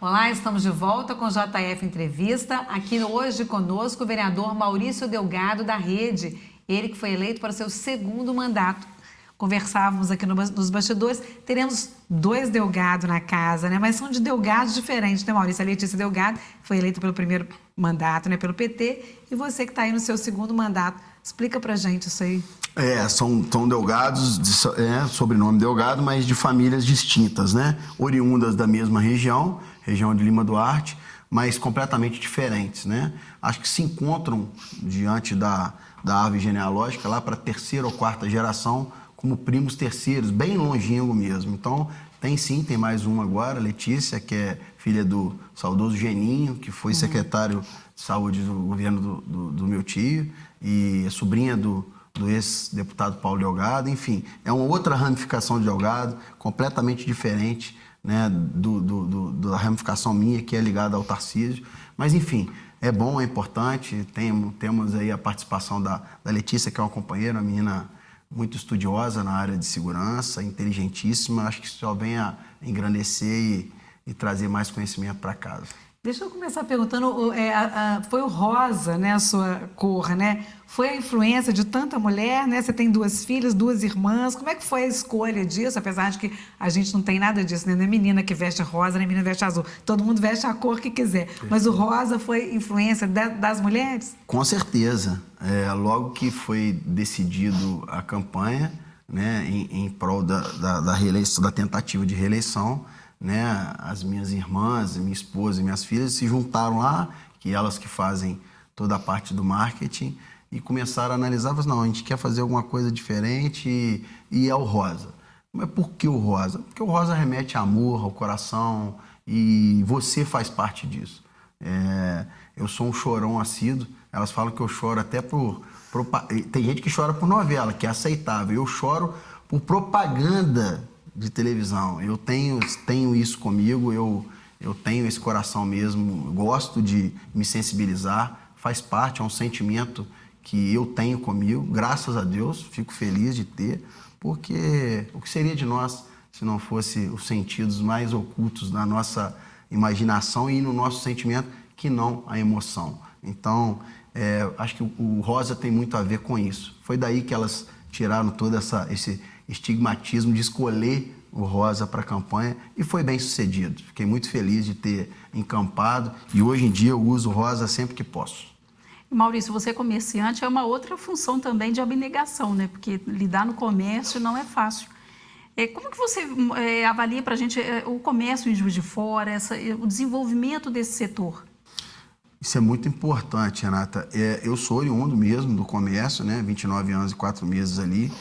Olá, estamos de volta com o JF Entrevista. Aqui hoje conosco o vereador Maurício Delgado da Rede, ele que foi eleito para o seu segundo mandato. Conversávamos aqui nos bastidores, teremos 2 Delgado na casa, né? Mas são de Delgados diferentes, né, Maurício? A Letícia Delgado foi eleita pelo primeiro mandato, né, pelo PT, e você que está aí no seu segundo mandato. Explica pra gente isso aí. São Delgados, sobrenome Delgado, mas de famílias distintas, né? Oriundas da mesma região de Lima Duarte, mas completamente diferentes, né? Acho que se encontram diante da árvore genealógica lá para a 3ª ou 4ª geração como primos terceiros, bem longínquo mesmo. Então, tem mais uma agora, Letícia, que é filha do saudoso Geninho, que foi secretário de saúde do governo do meu tio, e é sobrinha do ex-deputado Paulo Delgado. Enfim, é uma outra ramificação de Delgado, completamente diferente, né, da ramificação minha, que é ligada ao Tarcísio. Mas, enfim, é bom, é importante. Temos aí a participação da Letícia, que é uma companheira, uma menina muito estudiosa na área de segurança, inteligentíssima. Acho que só vem a engrandecer e trazer mais conhecimento para casa. Deixa eu começar perguntando, foi o rosa, né, a sua cor, né? Foi a influência de tanta mulher, né? Você tem 2 filhas, 2 irmãs. Como é que foi a escolha disso? Apesar de que a gente não tem nada disso, né? Não é menina que veste rosa, nem menina que veste azul. Todo mundo veste a cor que quiser. Mas o rosa foi influência das mulheres? Com certeza. Logo que foi decidido a campanha, né, em prol da reeleição, da tentativa de reeleição, né, as minhas irmãs, minha esposa e minhas filhas se juntaram lá, que elas que fazem toda a parte do marketing e começaram a analisar, não, a gente quer fazer alguma coisa diferente e é o rosa. Mas por que o rosa? Porque o rosa remete a amor, ao coração e você faz parte disso. Eu sou um chorão assíduo, elas falam que eu choro até por... Tem gente que chora por novela, que é aceitável. Eu choro por propaganda de televisão. Eu tenho isso comigo, eu tenho esse coração mesmo, gosto de me sensibilizar, faz parte, é um sentimento que eu tenho comigo, graças a Deus, fico feliz de ter, porque o que seria de nós se não fosse os sentidos mais ocultos da nossa imaginação e no nosso sentimento, que não a emoção. Então, acho que o rosa tem muito a ver com isso. Foi daí que elas tiraram todo esse estigmatismo de escolher o rosa para a campanha e foi bem sucedido. Fiquei muito feliz de ter encampado e hoje em dia eu uso o rosa sempre que posso. Maurício, você é comerciante, é uma outra função também de abnegação, né? Porque lidar no comércio não é fácil. Como que você avalia para a gente o comércio em Juiz de Fora, o desenvolvimento desse setor? Isso é muito importante, Renata. Eu sou oriundo mesmo do comércio, né? 29 anos e 4 meses ali.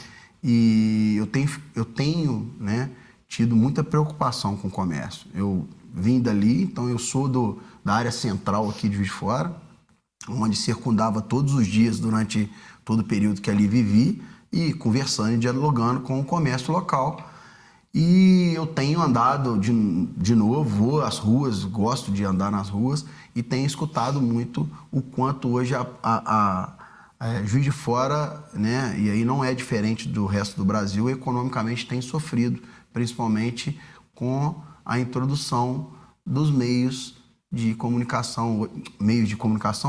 E eu tenho né, tido muita preocupação com o comércio. Eu vim dali, então eu sou da área central aqui de Juiz de Fora, onde circundava todos os dias durante todo o período que ali vivi e conversando e dialogando com o comércio local. E eu tenho andado de novo, vou às ruas, gosto de andar nas ruas e tenho escutado muito o quanto hoje Juiz de Fora, né, e aí não é diferente do resto do Brasil, economicamente tem sofrido, principalmente com a introdução dos meios de comunicação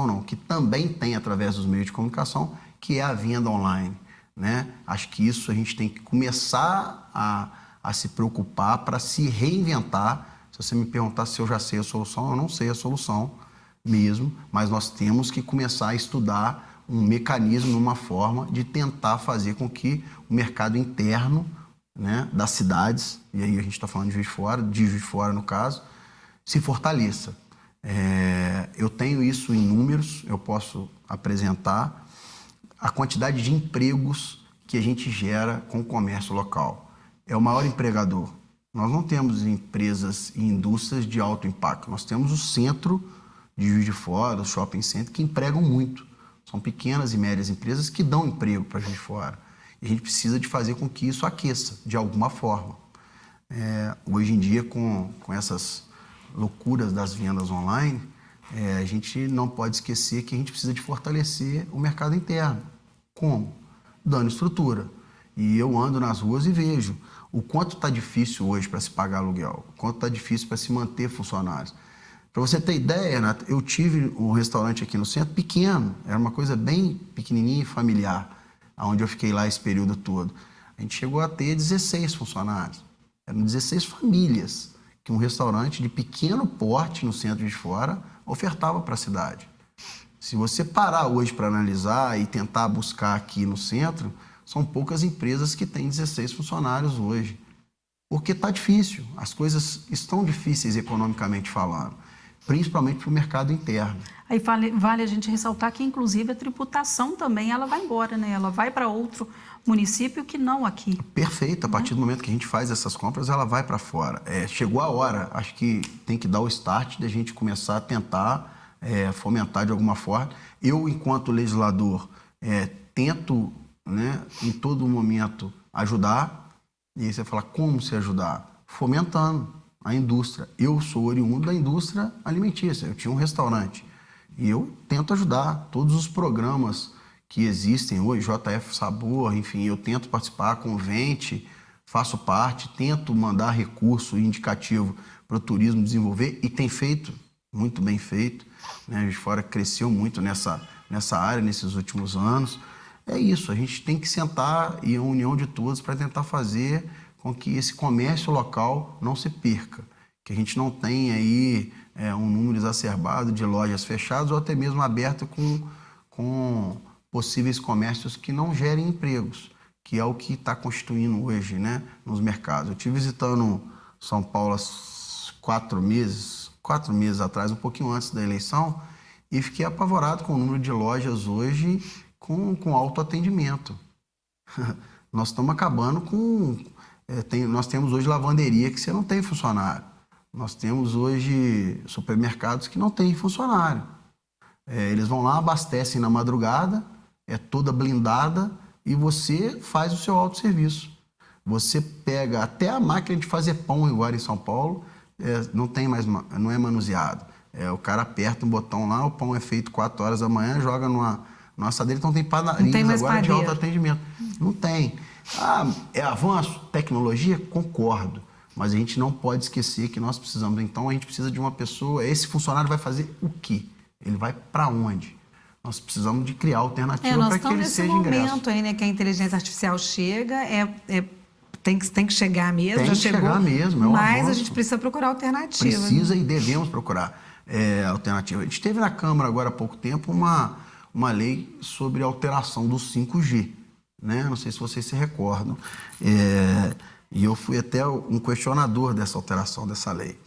não, que também tem através dos meios de comunicação, que é a venda online, né? Acho que isso a gente tem que começar a se preocupar para se reinventar. Se você me perguntar se eu já sei a solução, eu não sei a solução mesmo, mas nós temos que começar a estudar um mecanismo, uma forma de tentar fazer com que o mercado interno, né, das cidades, e aí a gente está falando de Juiz de Fora no caso, se fortaleça. Eu tenho isso em números, eu posso apresentar a quantidade de empregos que a gente gera com o comércio local. É o maior empregador. Nós não temos empresas e indústrias de alto impacto, nós temos o centro de Juiz de Fora, o shopping center, que empregam muito. São pequenas e médias empresas que dão emprego para Juiz de Fora. E a gente precisa de fazer com que isso aqueça, de alguma forma. Hoje em dia, com essas loucuras das vendas online, a gente não pode esquecer que a gente precisa de fortalecer o mercado interno. Como? Dando estrutura. E eu ando nas ruas e vejo o quanto está difícil hoje para se pagar aluguel, o quanto está difícil para se manter funcionários. Para você ter ideia, Renato, eu tive um restaurante aqui no centro pequeno, era uma coisa bem pequenininha e familiar, onde eu fiquei lá esse período todo. A gente chegou a ter 16 funcionários, eram 16 famílias que um restaurante de pequeno porte no centro de Fora ofertava para a cidade. Se você parar hoje para analisar e tentar buscar aqui no centro, são poucas empresas que têm 16 funcionários hoje. Porque está difícil, as coisas estão difíceis economicamente falando, principalmente para o mercado interno. Aí vale a gente ressaltar que, inclusive, a tributação também ela vai embora, né? Ela vai para outro município que não aqui. Perfeito, a partir do momento que a gente faz essas compras, ela vai para fora. Chegou a hora, acho que tem que dar o start da gente começar a tentar fomentar de alguma forma. Eu, enquanto legislador, tento, né, em todo momento ajudar. E aí você fala, como se ajudar? Fomentando a indústria. Eu sou oriundo da indústria alimentícia, eu tinha um restaurante. E eu tento ajudar todos os programas que existem hoje, JF Sabor, enfim, eu tento participar, Convente, faço parte, tento mandar recurso indicativo para o turismo desenvolver e tem feito, muito bem feito, né? A Juiz de Fora cresceu muito nessa área nesses últimos anos. É isso, a gente tem que sentar e a união de todos para tentar fazer com que esse comércio local não se perca, que a gente não tenha aí um número exacerbado de lojas fechadas ou até mesmo abertas com possíveis comércios que não gerem empregos, que é o que está constituindo hoje, né, nos mercados. Eu estive visitando São Paulo há 4 meses atrás, um pouquinho antes da eleição, e fiquei apavorado com o número de lojas hoje com autoatendimento. Nós estamos acabando com... nós temos hoje lavanderia que você não tem funcionário. Nós temos hoje supermercados que não tem funcionário. Eles vão lá, abastecem na madrugada, é toda blindada, e você faz o seu autosserviço. Você pega até a máquina de fazer pão agora em São Paulo, não é manuseado. O cara aperta um botão lá, o pão é feito 4 horas da manhã, joga numa assadeira, então tem padarias agora de autoatendimento. Não tem. É avanço? Tecnologia? Concordo. Mas a gente não pode esquecer que nós precisamos. Então a gente precisa de uma pessoa. Esse funcionário vai fazer o quê? Ele vai para onde? Nós precisamos de criar alternativa para que ele seja ingresso. Nós estamos nesse momento aí, né, que a inteligência artificial chega, tem que chegar mesmo, tem já que chegou. Chegar mesmo, mas a gente precisa procurar alternativas. Precisa, né? E devemos procurar alternativa. A gente teve na Câmara agora há pouco tempo uma lei sobre a alteração do 5G, né? Não sei se vocês se recordam. E eu fui até um questionador dessa alteração dessa lei,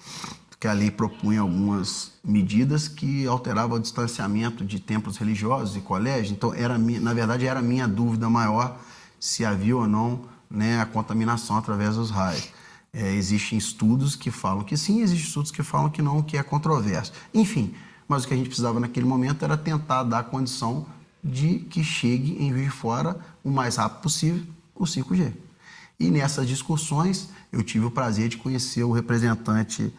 porque a lei propunha algumas medidas que alteravam o distanciamento de templos religiosos e colégios. Então, na verdade, era a minha dúvida maior se havia ou não, né, a contaminação através dos raios. Existem estudos que falam que sim, existem estudos que falam que não, que é controverso. Enfim, mas o que a gente precisava naquele momento era tentar dar a condição de que chegue em Juiz de Fora o mais rápido possível o 5G. E nessas discussões eu tive o prazer de conhecer o representante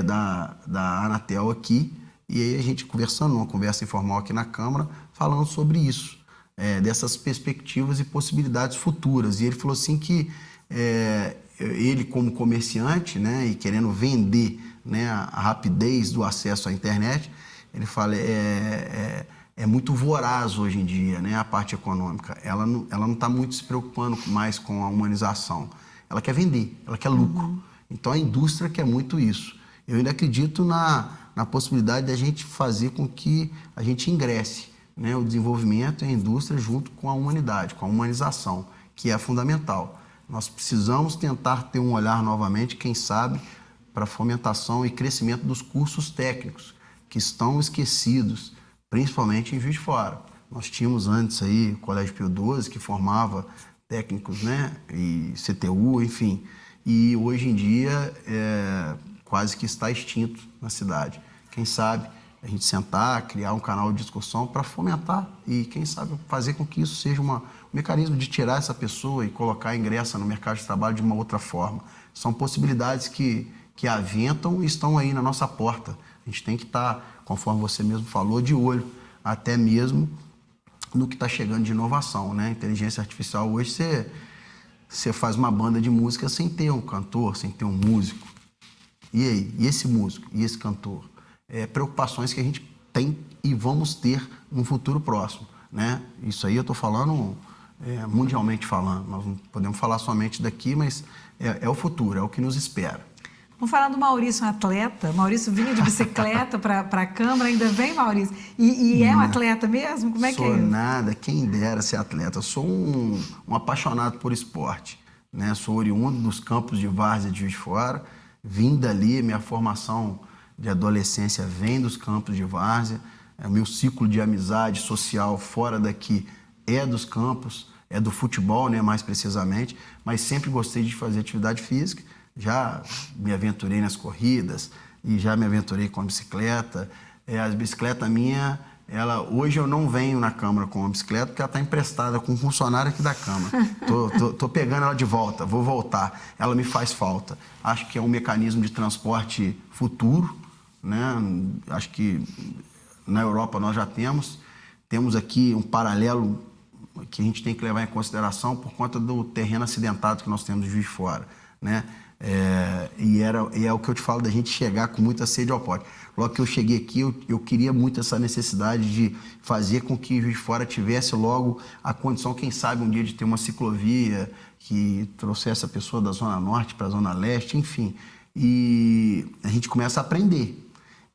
da Anatel aqui, e aí a gente conversando, numa conversa informal aqui na Câmara, falando sobre isso, dessas perspectivas e possibilidades futuras. E ele falou assim que ele, como comerciante, né, e querendo vender, né, a rapidez do acesso à internet, ele fala é muito voraz hoje em dia, né, a parte econômica. Ela não está muito se preocupando mais com a humanização. Ela quer vender, ela quer lucro. Uhum. Então a indústria quer muito isso. Eu ainda acredito na possibilidade de a gente fazer com que a gente ingresse, né, o desenvolvimento e a indústria junto com a humanidade, com a humanização, que é fundamental. Nós precisamos tentar ter um olhar novamente, quem sabe, para a fomentação e crescimento dos cursos técnicos, que estão esquecidos, principalmente em Juiz de Fora. Nós tínhamos antes aí o Colégio Pio XII, que formava técnicos, né, e CTU, enfim, e hoje em dia quase que está extinto na cidade. Quem sabe a gente sentar, criar um canal de discussão para fomentar e, quem sabe, fazer com que isso seja um mecanismo de tirar essa pessoa e colocar ingressa no mercado de trabalho de uma outra forma. São possibilidades que aventam e estão aí na nossa porta. A gente tem que estar, conforme você mesmo falou, de olho, até mesmo no que está chegando de inovação, né? Inteligência artificial, hoje você faz uma banda de música sem ter um cantor, sem ter um músico. E aí? E esse músico? E esse cantor? Preocupações que a gente tem e vamos ter no futuro próximo, né? Isso aí eu estou falando mundialmente falando. Nós não podemos falar somente daqui, mas é o futuro, é o que nos espera. Vamos falar do Maurício, um atleta. Maurício vinha de bicicleta para a Câmara, ainda vem, Maurício? E é um atleta mesmo? Como é que é? Sou nada, quem dera ser atleta. Eu sou um apaixonado por esporte, né? Sou oriundo dos campos de várzea de Juiz de Fora, vim dali, minha formação de adolescência vem dos campos de várzea, o meu ciclo de amizade social fora daqui é dos campos, é do futebol, né, mais precisamente, mas sempre gostei de fazer atividade física, já me aventurei nas corridas e já me aventurei com a bicicleta. A bicicleta minha, hoje eu não venho na Câmara com a bicicleta porque ela está emprestada com um funcionário aqui da Câmara. Tô pegando ela de volta, vou voltar, ela me faz falta. Acho que é um mecanismo de transporte futuro, né? Acho que na Europa nós já temos aqui um paralelo que a gente tem que levar em consideração por conta do terreno acidentado que nós temos de Juiz de Fora, né? E é o que eu te falo da gente chegar com muita sede ao pote. Logo que eu cheguei aqui, eu queria muito essa necessidade de fazer com que Juiz de Fora tivesse logo a condição, quem sabe, um dia de ter uma ciclovia que trouxesse a pessoa da Zona Norte para a Zona Leste, enfim. E a gente começa a aprender.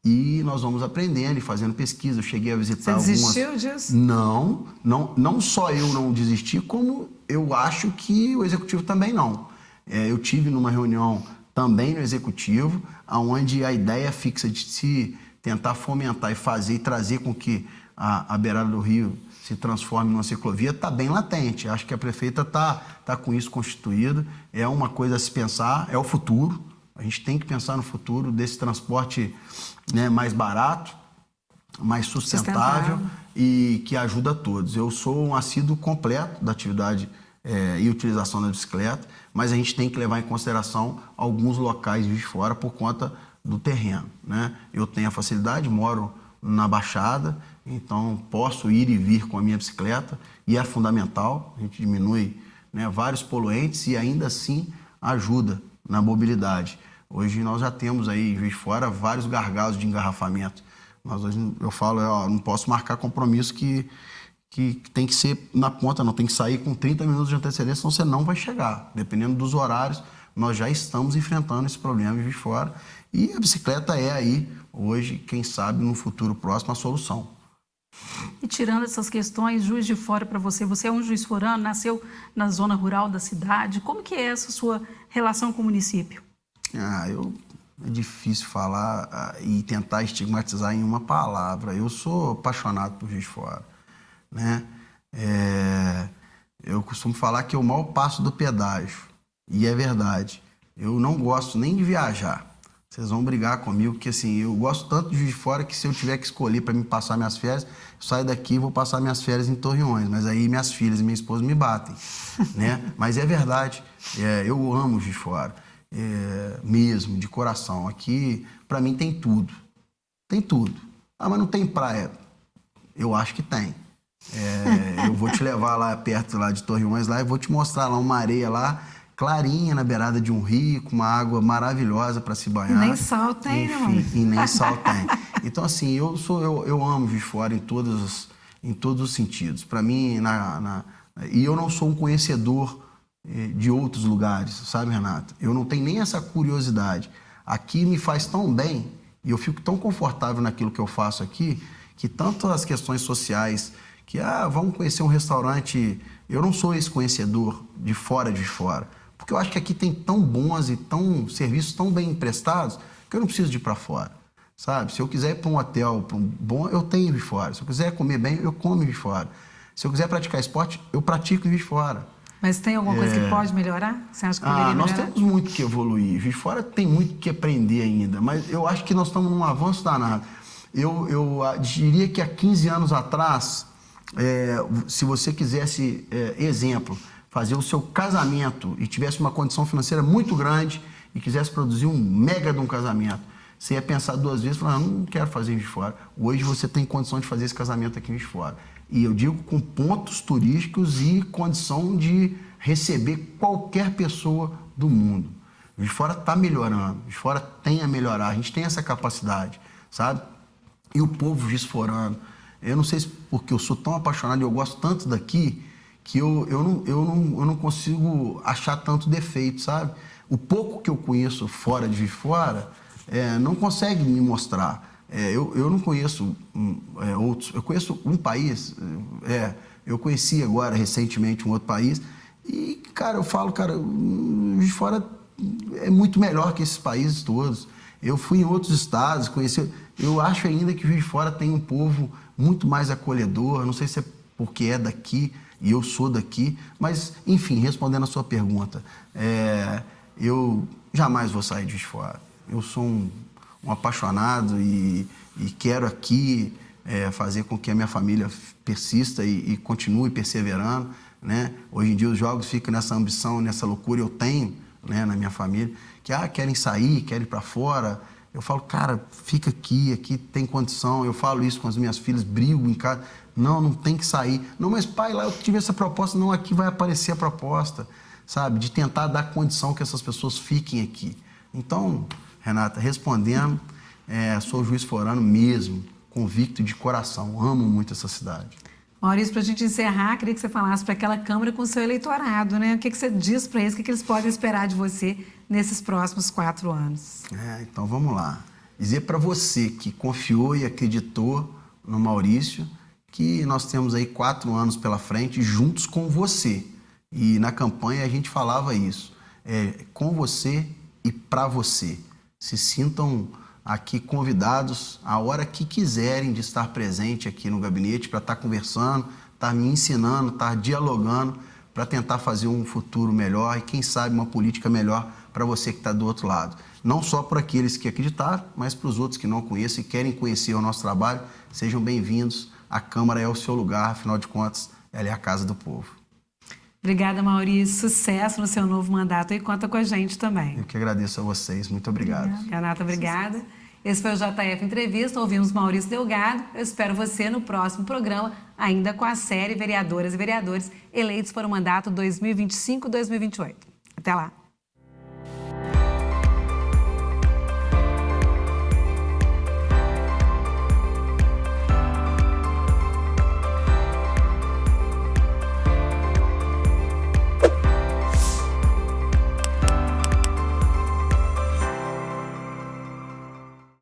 E nós vamos aprendendo e fazendo pesquisa. Eu cheguei a visitar algumas... Você desistiu disso? Não só eu não desisti, como eu acho que o Executivo também não. Eu tive numa reunião também no Executivo, onde a ideia fixa de se tentar fomentar e fazer e trazer com que a beirada do rio se transforme numa ciclovia, está bem latente. Acho que a prefeita está com isso constituído. É uma coisa a se pensar, é o futuro. A gente tem que pensar no futuro desse transporte, né, mais barato, mais sustentável e que ajuda a todos. Eu sou um assíduo completo da atividade e utilização da bicicleta, mas a gente tem que levar em consideração alguns locais de fora por conta do terreno, né? Eu tenho a facilidade, moro na Baixada, então posso ir e vir com a minha bicicleta e é fundamental. A gente diminui, né, vários poluentes e ainda assim ajuda na mobilidade. Hoje nós já temos aí em Juiz de Fora vários gargalos de engarrafamento. Eu falo, não posso marcar compromisso que tem que ser na ponta, não tem que sair com 30 minutos de antecedência, senão você não vai chegar. Dependendo dos horários, nós já estamos enfrentando esse problema em Juiz de Fora. E a bicicleta é aí, hoje, quem sabe, no futuro próximo, a solução. E tirando essas questões, Juiz de Fora para você, você é um juiz forano, nasceu na zona rural da cidade. Como que é essa sua relação com o município? É difícil falar e tentar estigmatizar em uma palavra. Eu sou apaixonado por Juiz de Fora, né? Eu costumo falar que eu mal passo do pedágio, e é verdade. Eu não gosto nem de viajar. Vocês vão brigar comigo, porque assim, eu gosto tanto de Juiz de Fora que se eu tiver que escolher para me passar minhas férias, eu saio daqui e vou passar minhas férias em Torreões, mas aí minhas filhas e minha esposa me batem, né? Mas é verdade, eu amo Juiz de Fora, mesmo, de coração. Aqui, para mim, tem tudo. Tem tudo. Mas não tem praia? Eu acho que tem. Eu vou te levar lá perto lá de Torreões lá, e vou te mostrar lá uma areia lá, clarinha, na beirada de um rio, com uma água maravilhosa para se banhar. Nem sal tem, enfim, né? E nem sal tem. Então, assim, eu amo Juiz de Fora em todos os sentidos. Para mim, e eu não sou um conhecedor de outros lugares, sabe, Renata? Eu não tenho nem essa curiosidade. Aqui me faz tão bem, e eu fico tão confortável naquilo que eu faço aqui, que tanto as questões sociais, que, vamos conhecer um restaurante, eu não sou esse conhecedor de fora, porque eu acho que aqui tem tão bons e serviços tão bem prestados, que eu não preciso de ir para fora, sabe? Se eu quiser ir para um hotel, para um bom, eu tenho de fora. Se eu quiser comer bem, eu como de fora. Se eu quiser praticar esporte, eu pratico de fora. Mas tem alguma coisa que pode melhorar? Você acha que poderia melhorar? Nós temos muito que evoluir. Juiz de Fora tem muito que aprender ainda, mas eu acho que nós estamos num avanço danado. Eu diria que há 15 anos atrás, se você quisesse, exemplo, fazer o seu casamento e tivesse uma condição financeira muito grande e quisesse produzir um mega de um casamento, você ia pensar duas vezes e falar, não quero fazer em Juiz de Fora. Hoje você tem condição de fazer esse casamento aqui em Juiz de Fora. E eu digo com pontos turísticos e condição de receber qualquer pessoa do mundo. Juiz de Fora está melhorando, Juiz de Fora tem a melhorar, a gente tem essa capacidade, sabe? E o povo juiz-forano, eu não sei se porque eu sou tão apaixonado e eu gosto tanto daqui, que eu não consigo achar tanto defeito, sabe? O pouco que eu conheço fora de Juiz de Fora, não consegue me mostrar. Eu não conheço outros, eu conheço um país, eu conheci agora recentemente um outro país e, cara, eu falo, Juiz de Fora é muito melhor que esses países todos. Eu fui em outros estados, conheci, eu acho ainda que Juiz de Fora tem um povo muito mais acolhedor, não sei se é porque é daqui e eu sou daqui, mas, enfim, respondendo a sua pergunta, eu jamais vou sair de Juiz de Fora. Eu sou um apaixonado e quero aqui fazer com que a minha família persista e continue perseverando, né? Hoje em dia os jogos ficam nessa ambição, nessa loucura, eu tenho, né, na minha família, que querem sair, querem ir para fora. Eu falo, cara, fica aqui tem condição. Eu falo isso com as minhas filhas, brigo em casa. Não tem que sair. Não, mas pai, lá eu tive essa proposta. Não, aqui vai aparecer a proposta, sabe? De tentar dar condição que essas pessoas fiquem aqui. Então, Renata, respondendo, sou juiz forano mesmo, convicto de coração, amo muito essa cidade. Maurício, para a gente encerrar, queria que você falasse para aquela Câmara com o seu eleitorado, né? O que você diz para eles, o que eles podem esperar de você nesses próximos 4 anos? Então vamos lá. Dizer para você que confiou e acreditou no Maurício, que nós temos aí 4 anos pela frente juntos com você. E na campanha a gente falava isso, com você e para você. Se sintam aqui convidados a hora que quiserem de estar presente aqui no gabinete para estar conversando, estar me ensinando, estar dialogando para tentar fazer um futuro melhor e quem sabe uma política melhor para você que está do outro lado. Não só para aqueles que acreditaram, mas para os outros que não conhecem e querem conhecer o nosso trabalho, sejam bem-vindos. A Câmara é o seu lugar, afinal de contas, ela é a casa do povo. Obrigada, Maurício. Sucesso no seu novo mandato e conta com a gente também. Eu que agradeço a vocês. Muito obrigado. Renata, obrigada. Esse foi o JF Entrevista. Ouvimos Maurício Delgado. Eu espero você no próximo programa, ainda com a série Vereadoras e Vereadores eleitos para o mandato 2025-2028. Até lá.